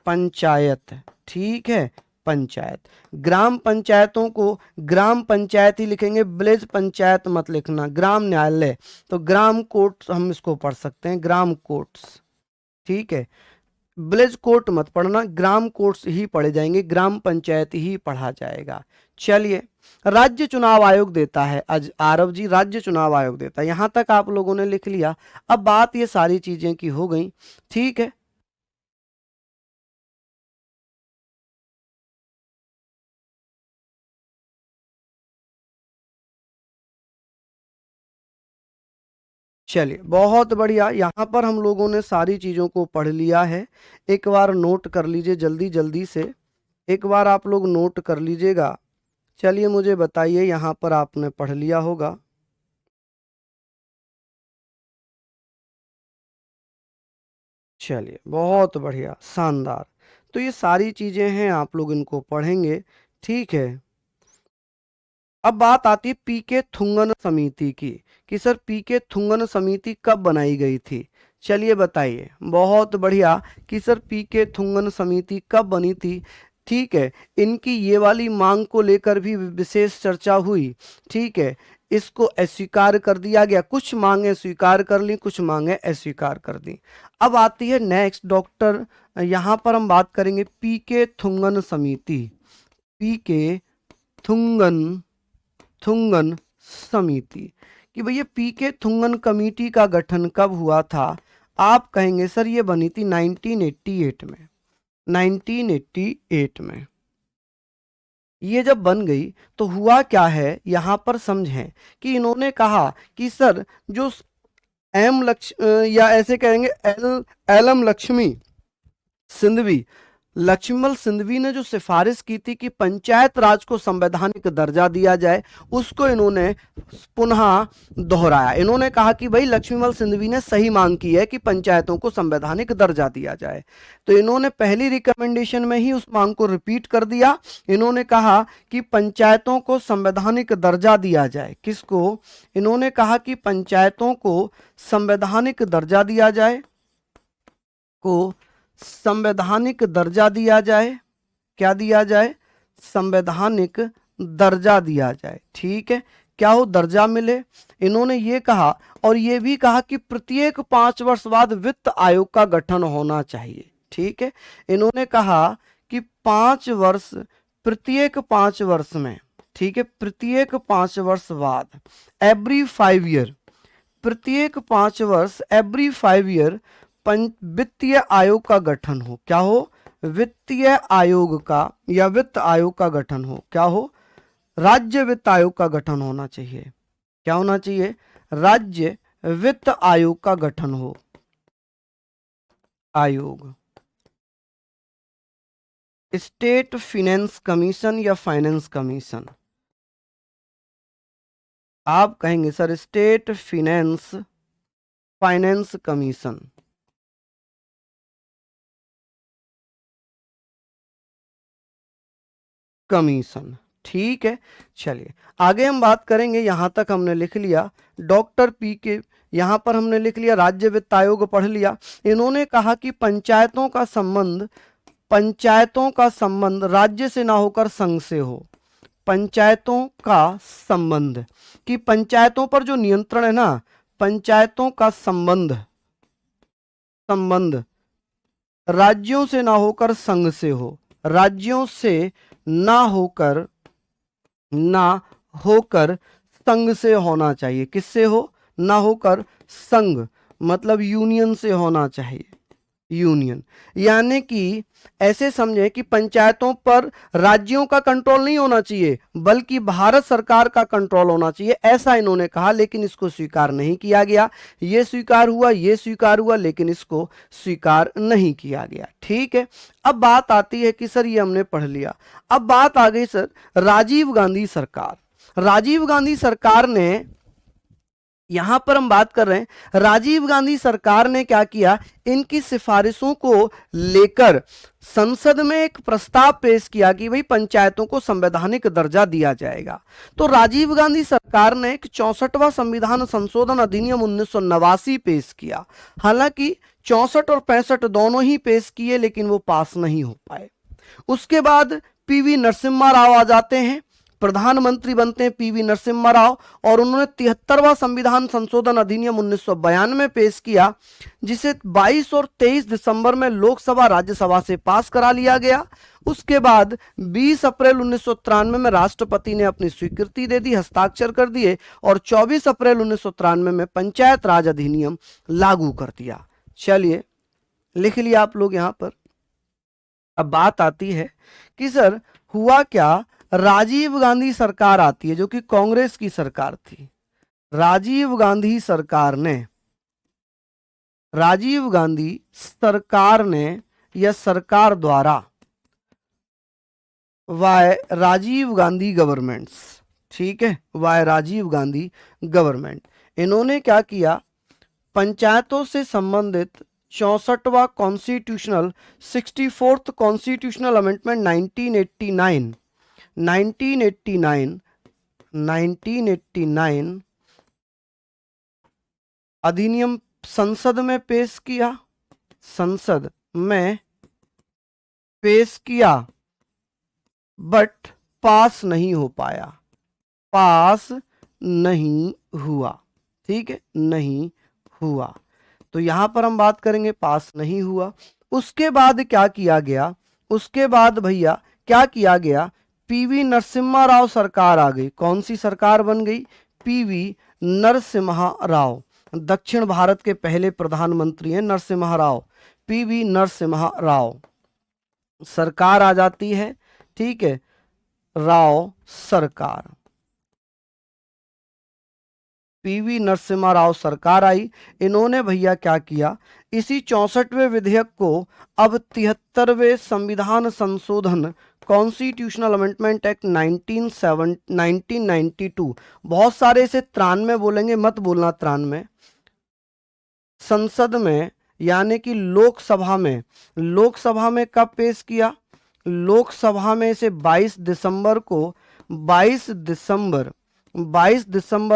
पंचायत। ठीक है, पंचायत। ग्राम पंचायतों को ग्राम पंचायत ही लिखेंगे, विलेज पंचायत मत लिखना। ग्राम न्यायालय तो ग्राम कोर्ट हम इसको पढ़ सकते हैं, ग्राम कोर्ट्स। ठीक है, विलेज कोर्ट मत पढ़ना, ग्राम कोर्ट्स ही पढ़े जाएंगे, ग्राम पंचायत ही पढ़ा जाएगा। चलिए, राज्य चुनाव आयोग देता है, आज आरव जी राज्य चुनाव आयोग देता है, यहां तक आप लोगों ने लिख लिया। अब बात ये सारी चीजें की हो गई। ठीक है, चलिए बहुत बढ़िया, यहाँ पर हम लोगों ने सारी चीज़ों को पढ़ लिया है। एक बार नोट कर लीजिए जल्दी जल्दी से, एक बार आप लोग नोट कर लीजिएगा। चलिए मुझे बताइए, यहाँ पर आपने पढ़ लिया होगा। चलिए बहुत बढ़िया, शानदार। तो ये सारी चीज़ें हैं, आप लोग इनको पढ़ेंगे। ठीक है, अब बात आती है पीके थुंगन समिति की कि सर पीके थुंगन समिति कब बनाई गई थी। चलिए बताइए, बहुत बढ़िया कि सर पीके थुंगन समिति कब बनी थी। ठीक है, इनकी ये वाली मांग को लेकर भी विशेष चर्चा हुई। ठीक है, इसको अस्वीकार कर दिया गया, कुछ मांगे स्वीकार कर ली, कुछ मांगे अस्वीकार कर दी। अब आती है नेक्स्ट डॉक्टर, यहाँ पर हम बात करेंगे पीके थुंगन समिति। पीके थुंगन थुंगन समिति कि भैया पीके थुंगन कमेटी का गठन कब हुआ था। आप कहेंगे सर ये बनी थी 1988 में। 1988 में ये जब बन गई तो हुआ क्या है, यहां पर समझें कि इन्होंने कहा कि सर जो या ऐसे कहेंगे एल एम लक्ष्मी सिंधवी, लक्ष्मण सिंधवी ने जो सिफारिश की थी कि पंचायत राज को संवैधानिक दर्जा दिया जाए, उसको इन्होंने पुनः दोहराया। इन्होंने कहा कि भाई लक्ष्मण सिंधवी ने सही मांग की है कि पंचायतों को संवैधानिक दर्जा दिया जाए, तो इन्होंने पहली रिकमेंडेशन में ही उस मांग को रिपीट कर दिया। इन्होंने कहा कि पंचायतों को संवैधानिक दर्जा दिया जाए। किसको? इन्होंने कहा कि पंचायतों को संवैधानिक दर्जा दिया जाए, को संवैधानिक दर्जा दिया जाए। क्या दिया जाए? संवैधानिक दर्जा दिया जाए। ठीक है, क्या हो? दर्जा मिले। इन्होंने ये कहा और ये भी कहा कि प्रत्येक 5 वर्ष बाद वित्त आयोग का गठन होना चाहिए। ठीक है, इन्होंने कहा कि 5 वर्ष, प्रत्येक 5 वर्ष में, ठीक है, प्रत्येक 5 वर्ष बाद, एवरी 5 ईयर, प्रत्येक 5 वर्ष, एवरी 5 ईयर वित्तीय आयोग का गठन हो। क्या हो? वित्तीय आयोग का या वित्त आयोग का गठन हो। क्या हो? राज्य वित्त आयोग का गठन होना चाहिए। क्या होना चाहिए? राज्य वित्त आयोग का गठन हो। आयोग, स्टेट फाइनेंस कमीशन या फाइनेंस कमीशन। आप कहेंगे sir state finance commission. Commission, ठीक है। चलिए आगे हम बात करेंगे। यहां तक हमने लिख लिया डॉक्टर पी के, यहां पर हमने लिख लिया राज्य वित्त आयोग पढ़ लिया। इन्होंने कहा कि पंचायतों का संबंध राज्य से ना होकर संघ से हो। पंचायतों का संबंध, कि पंचायतों पर जो नियंत्रण है ना, पंचायतों का संबंध राज्यों से ना होकर संघ से हो। राज्यों से ना होकर संघ से होना चाहिए। किससे हो? ना होकर संघ, मतलब यूनियन से होना चाहिए। यूनियन, यानी कि ऐसे समझे कि पंचायतों पर राज्यों का कंट्रोल नहीं होना चाहिए, बल्कि भारत सरकार का कंट्रोल होना चाहिए, ऐसा इन्होंने कहा। लेकिन इसको स्वीकार नहीं किया गया। ये स्वीकार हुआ, लेकिन इसको स्वीकार नहीं किया गया। ठीक है, अब बात आती है कि सर ये हमने पढ़ लिया। अब बात आ गई सर राजीव गांधी सरकार। राजीव गांधी सरकार ने, यहां पर हम बात कर रहे हैं राजीव गांधी सरकार ने क्या किया, इनकी सिफारिशों को लेकर संसद में एक प्रस्ताव पेश किया कि भाई पंचायतों को संवैधानिक दर्जा दिया जाएगा। तो राजीव गांधी सरकार ने एक 64वां संविधान संशोधन अधिनियम 1989 पेश किया। हालांकि 64 और 65 दोनों ही पेश किए, लेकिन वो पास नहीं हो पाए। उसके बाद पीवी नरसिम्हा राव आ जाते हैं, प्रधानमंत्री बनते हैं पीवी नरसिम्हा राव, और उन्होंने 73वां संविधान संशोधन अधिनियम 1992 पेश किया, जिसे 22 और 23 दिसंबर में लोकसभा राज्यसभा से पास करा लिया गया। उसके बाद 20 अप्रैल 1993 में राष्ट्रपति ने अपनी स्वीकृति दे दी, हस्ताक्षर कर दिए, और 24 अप्रैल 1993 में पंचायत राज अधिनियम लागू कर दिया। चलिए लिख लिया आप लोग यहां पर। अब बात आती है कि सर हुआ क्या, राजीव गांधी सरकार आती है जो कि कांग्रेस की सरकार थी। राजीव गांधी सरकार ने या सरकार द्वारा, वाय राजीव गांधी गवर्नमेंट्स, ठीक है, वाय राजीव गांधी गवर्नमेंट, इन्होंने क्या किया, पंचायतों से संबंधित 64वां कॉन्स्टिट्यूशनल 64th कॉन्स्टिट्यूशनल अमेंडमेंट 1989 अधिनियम संसद में पेश किया, संसद में पेश किया, बट पास नहीं हो पाया, पास नहीं हुआ। ठीक है, नहीं हुआ। तो यहां पर हम बात करेंगे पास नहीं हुआ। उसके बाद क्या किया गया, उसके बाद भैया क्या किया गया, पीवी नरसिम्हा राव सरकार आ गई। कौन सी सरकार बन गई, पीवी नरसिम्हा राव। दक्षिण भारत के पहले प्रधानमंत्री हैं नरसिम्हा राव, पीवी नरसिम्हा राव। सरकार आ जाती है, ठीक है, राव सरकार, पीवी नरसिम्हा राव सरकार आई। इन्होंने भैया क्या किया, इसी 64वें विधेयक को अब 73वें संविधान संशोधन कॉन्स्टिट्यूशनल अमेंडमेंट एक्ट 1992, बहुत सारे इसे 93 बोलेंगे, मत बोलना 93, संसद में यानी कि लोकसभा में, लोकसभा में कब पेश किया, लोकसभा में इसे 22 दिसंबर को, 22 दिसंबर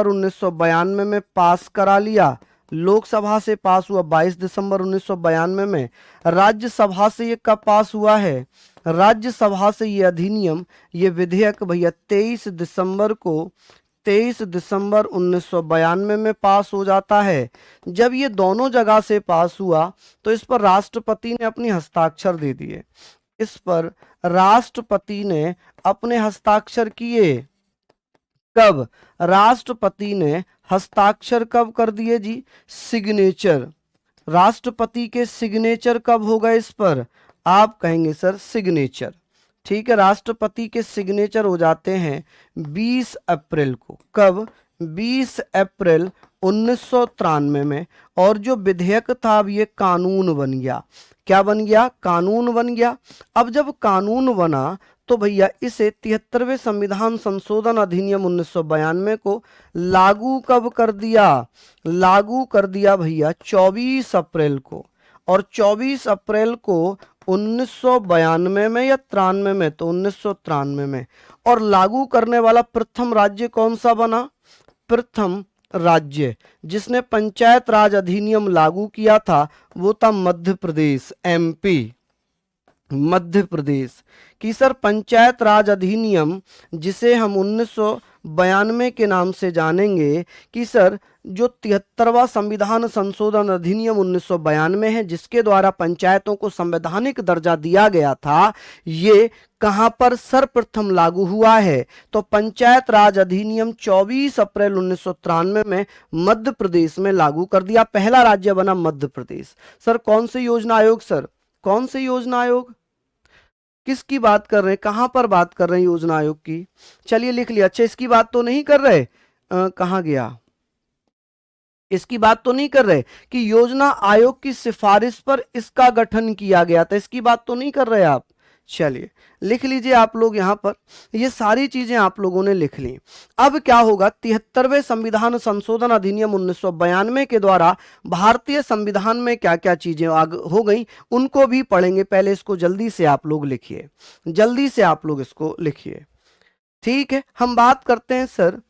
1992 में पास करा लिया। लोकसभा से पास हुआ 22 दिसंबर 1992 में। राज्यसभा से ये कब पास हुआ है, राज्यसभा से ये अधिनियम, ये विधेयक भैया 23 दिसंबर को, 23 दिसंबर 1992 में पास हो जाता है। जब ये दोनों जगह से पास हुआ तो इस पर राष्ट्रपति ने अपनी हस्ताक्षर दे दिए, इस पर राष्ट्रपति ने अपने हस्ताक्षर किए। कब, राष्ट्रपति ने हस्ताक्षर कब कर दिए जी, सिग्नेचर, राष्ट्रपति के सिग्नेचर कब होगा इस पर, आप कहेंगे सर सिग्नेचर। ठीक है, राष्ट्रपति के सिग्नेचर हो जाते हैं 20 अप्रैल को। कब, 20 अप्रैल 1993 में। और जो विधेयक था अब ये कानून बन गया। क्या बन गया, कानून बन गया। अब जब कानून बना तो भैया इसे 73वें संविधान संशोधन अधिनियम 1992 को लागू कब कर दिया, लागू कर दिया भैया 24 अप्रैल को। और 24 अप्रैल को 1992 में या 93 में, तो 1993 में। और लागू करने वाला प्रथम राज्य कौन सा बना, प्रथम राज्य जिसने पंचायत राज अधिनियम लागू किया था वो था मध्य प्रदेश, एमपी, मध्य प्रदेश। कि सर पंचायत राज अधिनियम जिसे हम 1992 के नाम से जानेंगे, कि सर जो 73वां संविधान संशोधन अधिनियम 1992 है जिसके द्वारा पंचायतों को संवैधानिक दर्जा दिया गया था, ये कहां पर सर्वप्रथम लागू हुआ है, तो पंचायत राज अधिनियम 24 अप्रैल 1993 में मध्य प्रदेश में लागू कर दिया। पहला राज्य बना मध्य प्रदेश। सर कौन से योजना आयोग, सर कौन से योजना आयोग, किसकी बात कर रहे हैं, कहां पर बात कर रहे हैं योजना आयोग की, चलिए लिख लिया। अच्छा इसकी बात तो नहीं कर रहे, कहां गया, इसकी बात तो नहीं कर रहे कि योजना आयोग की सिफारिश पर इसका गठन किया गया था, इसकी बात तो नहीं कर रहे आप। चलिए लिख लीजिए आप लोग यहां पर, ये सारी चीजें आप लोगों ने लिख ली। अब क्या होगा, 73वें संविधान संशोधन अधिनियम 1992 के द्वारा भारतीय संविधान में क्या क्या चीजें हो गई उनको भी पढ़ेंगे। पहले इसको जल्दी से आप लोग लिखिए, जल्दी से आप लोग इसको लिखिए। ठीक है, हम बात करते हैं सर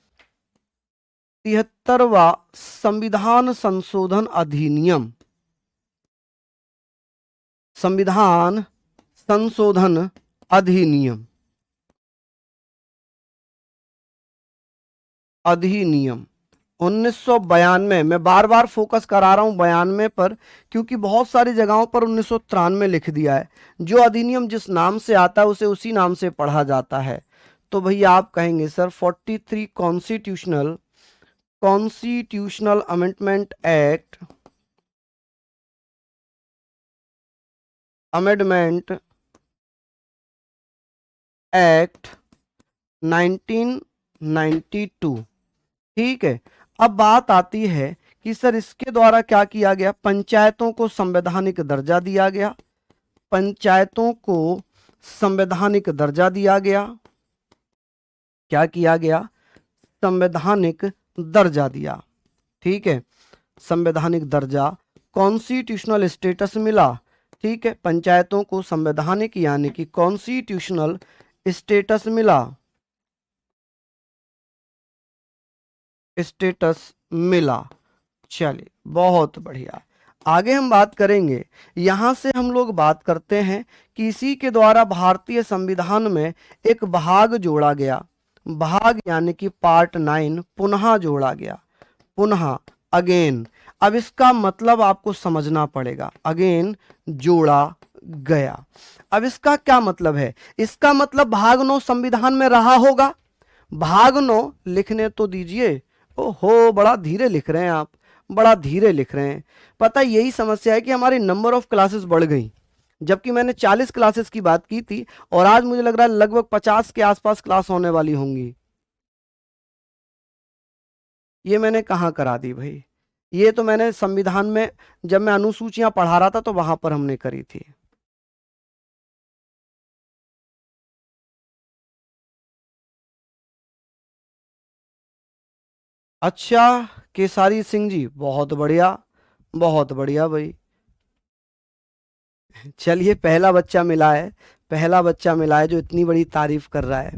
73वां संविधान संशोधन अधिनियम, संविधान संशोधन अधिनियम, अधिनियम 1992। मैं बार बार फोकस करा रहा हूं 92 पर क्योंकि बहुत सारी जगहों पर 1993 लिख दिया है। जो अधिनियम जिस नाम से आता है उसे उसी नाम से पढ़ा जाता है। तो भैया आप कहेंगे sir 43 constitutional, constitutional amendment act, amendment act 1992। ठीक है, अब बात आती है कि सर इसके द्वारा क्या किया गया, पंचायतों को संवैधानिक दर्जा दिया गया, पंचायतों को संवैधानिक दर्जा दिया गया। क्या किया गया, संवैधानिक दर्जा दिया। ठीक है, संवैधानिक दर्जा, कॉन्स्टिट्यूशनल स्टेटस मिला। ठीक है, पंचायतों को संवैधानिक यानी कि कॉन्स्टिट्यूशनल स्टेटस मिला, स्टेटस मिला। चलिए बहुत बढ़िया। आगे हम बात करेंगे, यहां से हम लोग बात करते हैं कि इसी के द्वारा भारतीय संविधान में एक भाग जोड़ा गया। भाग यानी कि पार्ट 9 पुनः जोड़ा गया। पुनः, अगेन। अब इसका मतलब आपको समझना पड़ेगा, अगेन जोड़ा गया। अब इसका क्या मतलब है? इसका मतलब भाग 9 संविधान में रहा होगा। भाग 9 लिखने तो दीजिए। ओहो, बड़ा धीरे लिख रहे हैं आप, बड़ा धीरे लिख रहे हैं। पता है यही समस्या है कि हमारी नंबर ऑफ क्लासेस बढ़ गई, जबकि मैंने 40 क्लासेस की बात की थी और आज मुझे लग रहा है लगभग 50 के आसपास क्लास होने वाली होंगी। ये मैंने कहाँ करा दी भाई? ये तो मैंने संविधान में जब मैं अनुसूचियां पढ़ा रहा था तो वहां पर हमने करी थी। अच्छा, केसारी सिंह जी, बहुत बढ़िया, बहुत बढ़िया भाई। चलिए, पहला बच्चा मिला है, पहला बच्चा मिला है जो इतनी बड़ी तारीफ कर रहा है।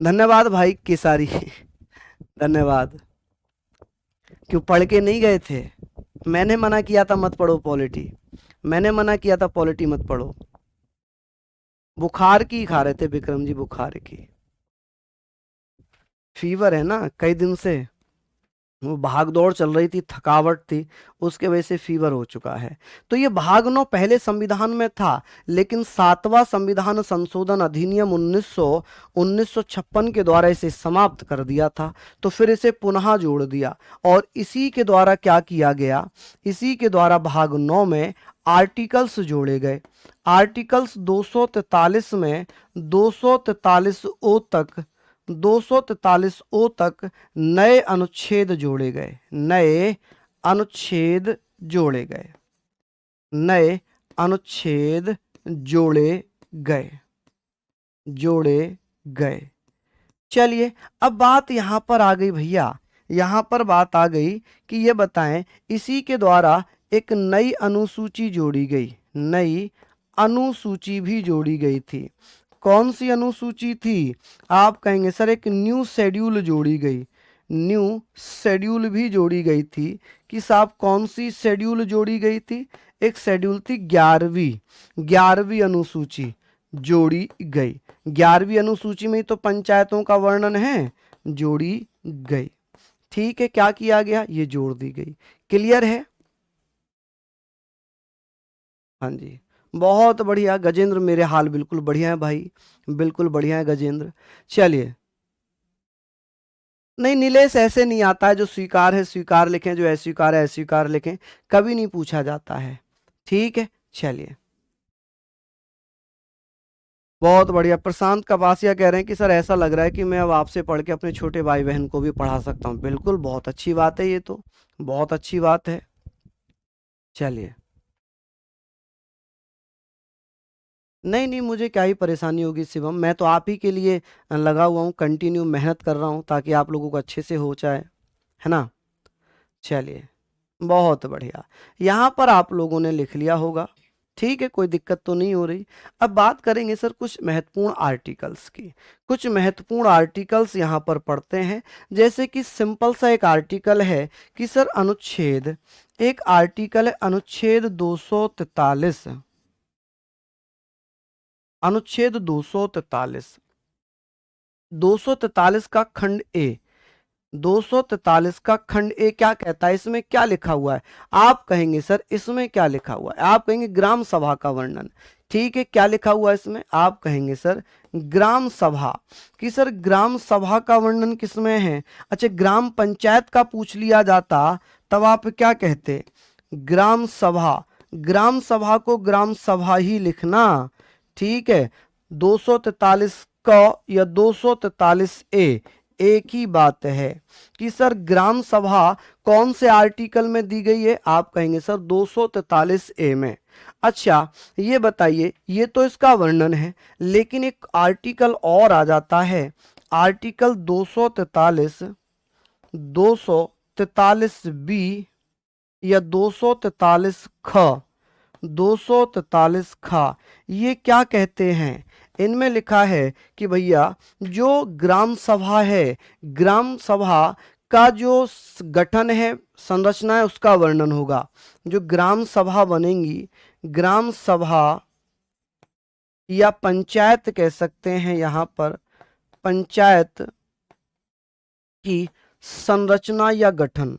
धन्यवाद भाई केसारी। धन्यवाद। क्यों पढ़ के नहीं गए थे? मैंने मना किया था मत पढ़ो पॉलिटी, मैंने मना किया था पॉलिटी मत पढ़ो। बुखार की खा रहे थे विक्रम जी, बुखार की। फीवर है ना कई दिन से, वो भाग दौड़ चल रही थी, थकावट थी, उसके वजह से फीवर हो चुका है। तो ये भाग 9 पहले संविधान में था, लेकिन 7वां संविधान संशोधन अधिनियम 1956 के द्वारा इसे समाप्त कर दिया था। तो फिर इसे पुनः जोड़ दिया और इसी के द्वारा क्या किया गया, इसी के द्वारा भाग 9 में आर्टिकल्स जोड़े गए। आर्टिकल्स 243 में 243 ओ तक, 243 ओ तक नए अनुच्छेद जोड़े गए, नए अनुच्छेद जोड़े गए, नए अनुच्छेद जोड़े गए, जोड़े गए। चलिए, अब बात यहां पर आ गई भैया, यहां पर बात आ गई कि ये बताएं इसी के द्वारा एक नई अनुसूची जोड़ी गई, नई अनुसूची भी जोड़ी गई थी। कौन सी अनुसूची थी? आप कहेंगे सर एक न्यू शेड्यूल जोड़ी गई, न्यू शेड्यूल भी जोड़ी गई थी। कि साहब कौन सी शेड्यूल जोड़ी गई थी? एक शेड्यूल थी 11वीं, 11वीं अनुसूची जोड़ी गई। 11वीं अनुसूची में ही तो पंचायतों का वर्णन है, जोड़ी गई। ठीक है, क्या किया गया? ये जोड़ दी गई। क्लियर है? हाँ जी, बहुत बढ़िया गजेंद्र, मेरे हाल बिल्कुल बढ़िया है भाई, बिल्कुल बढ़िया है गजेंद्र। चलिए, नहीं नीलेश, ऐसे नहीं आता है, जो स्वीकार है स्वीकार लिखें, जो अस्वीकार है अस्वीकार लिखें, कभी नहीं पूछा जाता है। ठीक है, चलिए, बहुत बढ़िया। प्रशांत कपासिया कह रहे हैं कि सर ऐसा लग रहा है कि मैं अब आपसे पढ़ के अपने छोटे भाई बहन को भी पढ़ा सकता हूँ। बिल्कुल, बहुत अच्छी बात है, ये तो बहुत अच्छी बात है। चलिए, नहीं नहीं, मुझे क्या ही परेशानी होगी शिवम, मैं तो आप ही के लिए लगा हुआ हूँ, कंटिन्यू मेहनत कर रहा हूँ ताकि आप लोगों को अच्छे से हो जाए, है ना। चलिए, बहुत बढ़िया। यहाँ पर आप लोगों ने लिख लिया होगा, ठीक है, कोई दिक्कत तो नहीं हो रही। अब बात करेंगे सर कुछ महत्वपूर्ण आर्टिकल्स की। कुछ महत्वपूर्ण आर्टिकल्स यहाँ पर पढ़ते हैं। जैसे कि सिंपल सा एक आर्टिकल है कि सर अनुच्छेद, एक आर्टिकल है अनुच्छेद 243, अनुच्छेद 243, 243 का खंड ए, 243 का खंड ए क्या कहता है? इसमें क्या लिखा हुआ है? आप कहेंगे सर इसमें क्या लिखा हुआ है? आप कहेंगे ग्राम सभा का वर्णन। ठीक है, क्या लिखा हुआ है इसमें? आप कहेंगे सर ग्राम सभा। कि सर ग्राम सभा का वर्णन किसमें है? अच्छा, ग्राम पंचायत का पूछ लिया जाता तब आप क्या कहते? ग्राम सभा। ग्राम सभा को ग्राम सभा ही लिखना। ठीक है, 243 क या 243 ए एक ही बात है। कि सर ग्राम सभा कौन से आर्टिकल में दी गई है? आप कहेंगे सर 243 ए में। अच्छा, ये बताइए, ये तो इसका वर्णन है, लेकिन एक आर्टिकल और आ जाता है, आर्टिकल 243, 243 बी या 243 ख, 243 खा। ये क्या कहते हैं? इनमें लिखा है कि भैया जो ग्राम सभा है, ग्राम सभा का जो गठन है, संरचना है, उसका वर्णन होगा। जो ग्राम सभा बनेंगी, ग्राम सभा या पंचायत कह सकते हैं, यहां पर पंचायत की संरचना या गठन,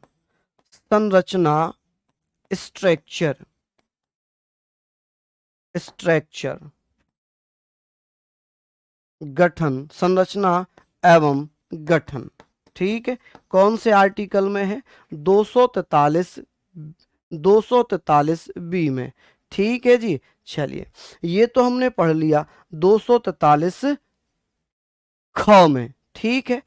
संरचना, स्ट्रक्चर, स्ट्रक्चर, गठन, संरचना एवं गठन। ठीक है, कौन से आर्टिकल में है? 243, 243 बी में। ठीक है जी, चलिए ये तो हमने पढ़ लिया 243 ख में। ठीक है,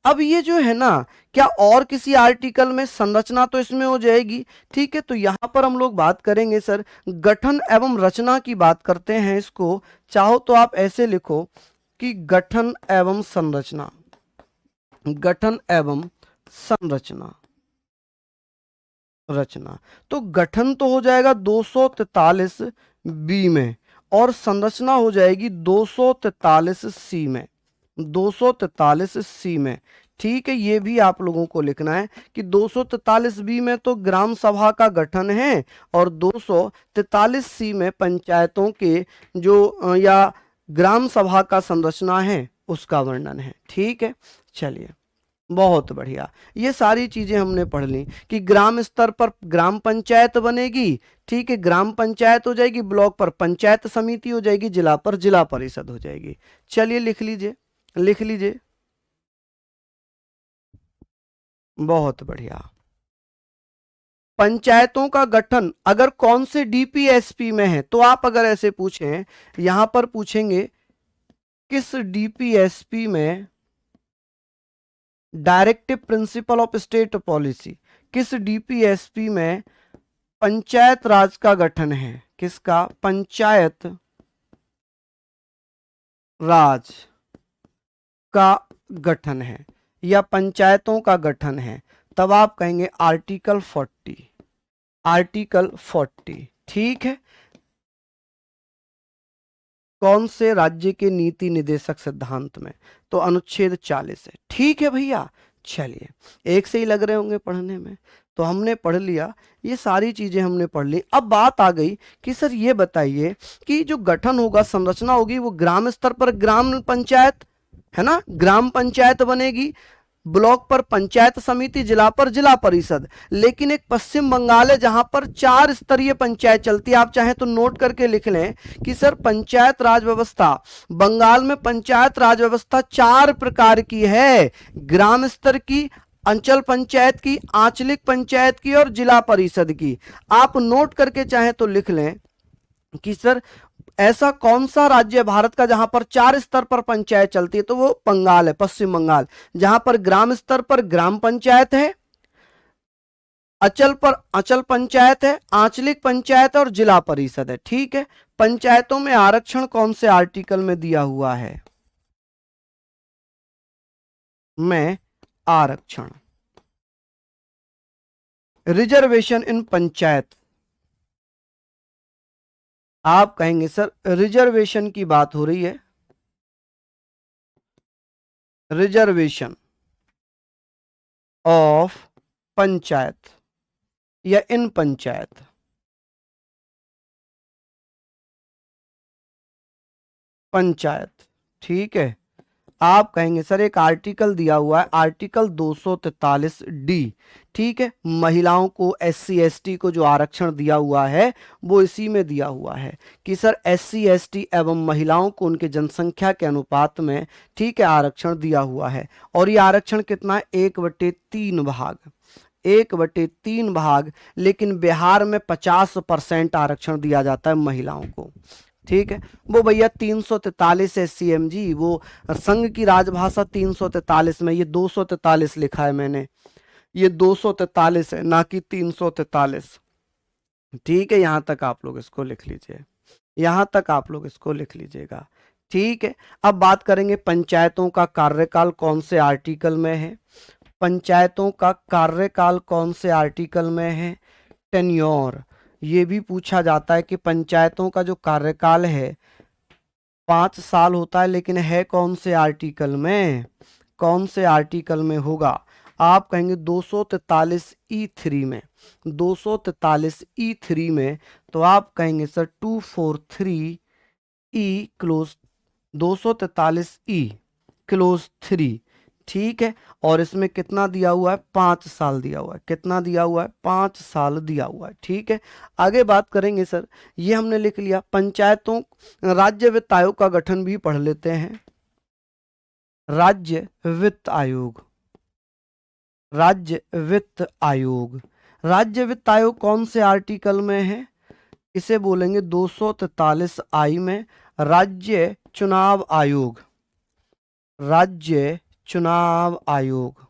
अब ये जो है ना, क्या और किसी आर्टिकल में संरचना तो इसमें हो जाएगी। ठीक है, तो यहां पर हम लोग बात करेंगे सर गठन एवं रचना की बात करते हैं। इसको चाहो तो आप ऐसे लिखो कि गठन एवं संरचना, गठन एवं संरचना, रचना। तो गठन तो हो जाएगा 243 बी में और संरचना हो जाएगी 243 सी में, 243 सी में। ठीक है, ये भी आप लोगों को लिखना है कि 243 बी में तो ग्राम सभा का गठन है और 243 सी में पंचायतों के जो या ग्राम सभा का संरचना है उसका वर्णन है। ठीक है, चलिए बहुत बढ़िया, ये सारी चीजें हमने पढ़ ली कि ग्राम स्तर पर ग्राम पंचायत बनेगी। ठीक है, ग्राम पंचायत हो जाएगी, ब्लॉक पर पंचायत समिति हो जाएगी, जिला पर जिला परिषद हो जाएगी। चलिए लिख लीजिए, लिख लीजिए, बहुत बढ़िया। पंचायतों का गठन अगर कौन से डीपीएसपी में है, तो आप अगर ऐसे पूछें, यहां पर पूछेंगे किस डीपीएसपी में, directive principle of state policy, किस डीपीएसपी में पंचायत राज का गठन है, किसका? पंचायत राज का गठन है या पंचायतों का गठन है, तब आप कहेंगे आर्टिकल 40, आर्टिकल 40। ठीक है, कौन से राज्य के नीति निदेशक सिद्धांत में? तो अनुच्छेद 40 है। ठीक है भैया, चलिए एक से ही लग रहे होंगे पढ़ने में, तो हमने पढ़ लिया, ये सारी चीजें हमने पढ़ ली। अब बात आ गई कि सर ये बताइए कि जो गठन होगा, संरचना होगी, वो ग्राम स्तर पर ग्राम पंचायत है ना, ग्राम पंचायत बनेगी, ब्लॉक पर पंचायत समिति, जिला पर जिला परिषद। लेकिन एक पश्चिम बंगाल है जहां पर 4 स्तरीय पंचायत चलती है। आप चाहें तो नोट करके लिख लें कि सर पंचायत राज व्यवस्था, बंगाल में पंचायत राज व्यवस्था 4 प्रकार की है, ग्राम स्तर की, अंचल पंचायत की, आंचलिक पंचायत की और जिला परिषद की। आप नोट करके चाहें तो लिख लें कि सर ऐसा कौन सा राज्य है भारत का जहां पर 4 स्तर पर पंचायत चलती है, तो वो बंगाल है, पश्चिम बंगाल, जहां पर ग्राम स्तर पर ग्राम पंचायत है, अचल पर अचल पंचायत है, आंचलिक पंचायत और जिला परिषद है। ठीक है, पंचायतों में आरक्षण कौन से आर्टिकल में दिया हुआ है? में आरक्षण, रिजर्वेशन इन पंचायत। आप कहेंगे सर रिजर्वेशन की बात हो रही है, रिजर्वेशन ऑफ पंचायत या इन पंचायत, पंचायत। ठीक है, आप कहेंगे सर एक आर्टिकल दिया हुआ है, आर्टिकल 243 डी। ठीक है, महिलाओं को, SC ST को जो आरक्षण दिया हुआ है वो इसी में दिया हुआ है कि सर SC ST एवं महिलाओं को उनके जनसंख्या के अनुपात में, ठीक है, आरक्षण दिया हुआ है। और ये आरक्षण कितना है? 1/3 भाग, 1/3 भाग। लेकिन बिहार में 50% आरक्षण दिया जाता है महिलाओं को। ठीक है, वो भैया 343 है CMG, वो संघ की राजभाषा 343 में, ये 243 लिखा है मैंने, ये 243 है ना कि 343। ठीक है, यहां तक आप लोग इसको लिख लीजिए, यहां तक आप लोग इसको लिख लीजिएगा। ठीक है, अब बात करेंगे पंचायतों का कार्यकाल कौन से आर्टिकल में है, पंचायतों का कार्यकाल कौन से आर्टिकल में है? टेन्योर। ये भी पूछा जाता है कि पंचायतों का जो कार्यकाल है 5 साल होता है, लेकिन है कौन से आर्टिकल में, कौन से आर्टिकल में होगा? आप कहेंगे 243E3 में, 243E3 में, तो आप कहेंगे sir 243E close, 243E close 3, ठीक है। और इसमें कितना दिया हुआ है, 5 साल दिया हुआ है, कितना दिया हुआ है, 5 साल दिया हुआ है, ठीक है। आगे बात करेंगे सर, ये हमने लिख लिया। पंचायतों, राज्य वित्त आयोग का गठन भी पढ़ लेते हैं। राज्य वित्त आयोग, राज्य वित्त आयोग, राज्य वित्त आयोग कौन से आर्टिकल में है, इसे बोलेंगे 243I में। राज्य चुनाव आयोग, राज्य चुनाव आयोग,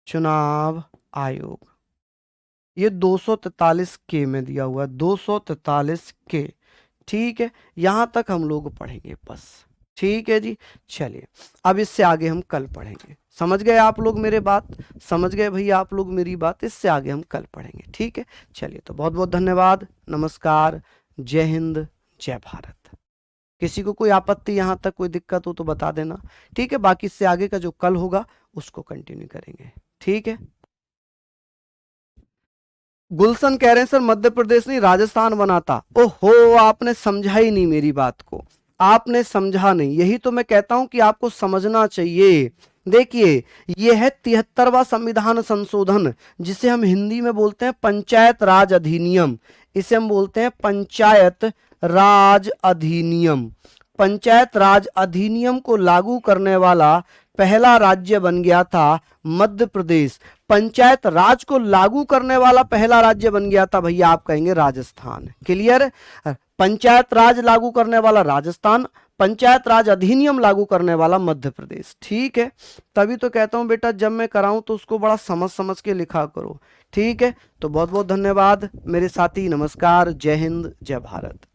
चुनाव आयोग, ये 243K में दिया हुआ है, 243K, ठीक है। यहां तक हम लोग पढ़ेंगे बस, ठीक है जी। चलिए अब इससे आगे हम कल पढ़ेंगे। समझ गए आप लोग मेरे बात, समझ गए भैया आप लोग मेरी बात, इससे आगे हम कल पढ़ेंगे, ठीक है। चलिए तो बहुत बहुत धन्यवाद, नमस्कार, जय हिंद, जय भारत। किसी को कोई आपत्ति, यहां तक कोई दिक्कत हो तो बता देना, ठीक है। बाकी इससे आगे का जो कल होगा उसको कंटिन्यू करेंगे, ठीक है। गुलशन कह रहे हैं सर मध्य प्रदेश नहीं राजस्थान बना था। ओहो, आपने समझा ही नहीं मेरी बात को, आपने समझा नहीं, यही तो मैं कहता हूं कि आपको समझना चाहिए। देखिए, यह है 73वां संविधान संशोधन, जिसे हम हिंदी में बोलते हैं पंचायत राज अधिनियम, इसे हम बोलते हैं पंचायत राज अधिनियम। पंचायत राज अधिनियम को लागू करने वाला पहला राज्य बन गया था मध्य प्रदेश। पंचायत राज को लागू करने वाला पहला राज्य बन गया था भैया, आप कहेंगे राजस्थान। क्लियर? पंचायत राज लागू करने वाला राजस्थान, पंचायत राज अधिनियम लागू करने वाला मध्य प्रदेश, ठीक है। तभी तो कहता हूं बेटा जब मैं कराऊं तो उसको बड़ा समझ समझ के लिखा करो, ठीक है। तो बहुत बहुत धन्यवाद मेरे साथी, नमस्कार, जय हिंद, जय भारत।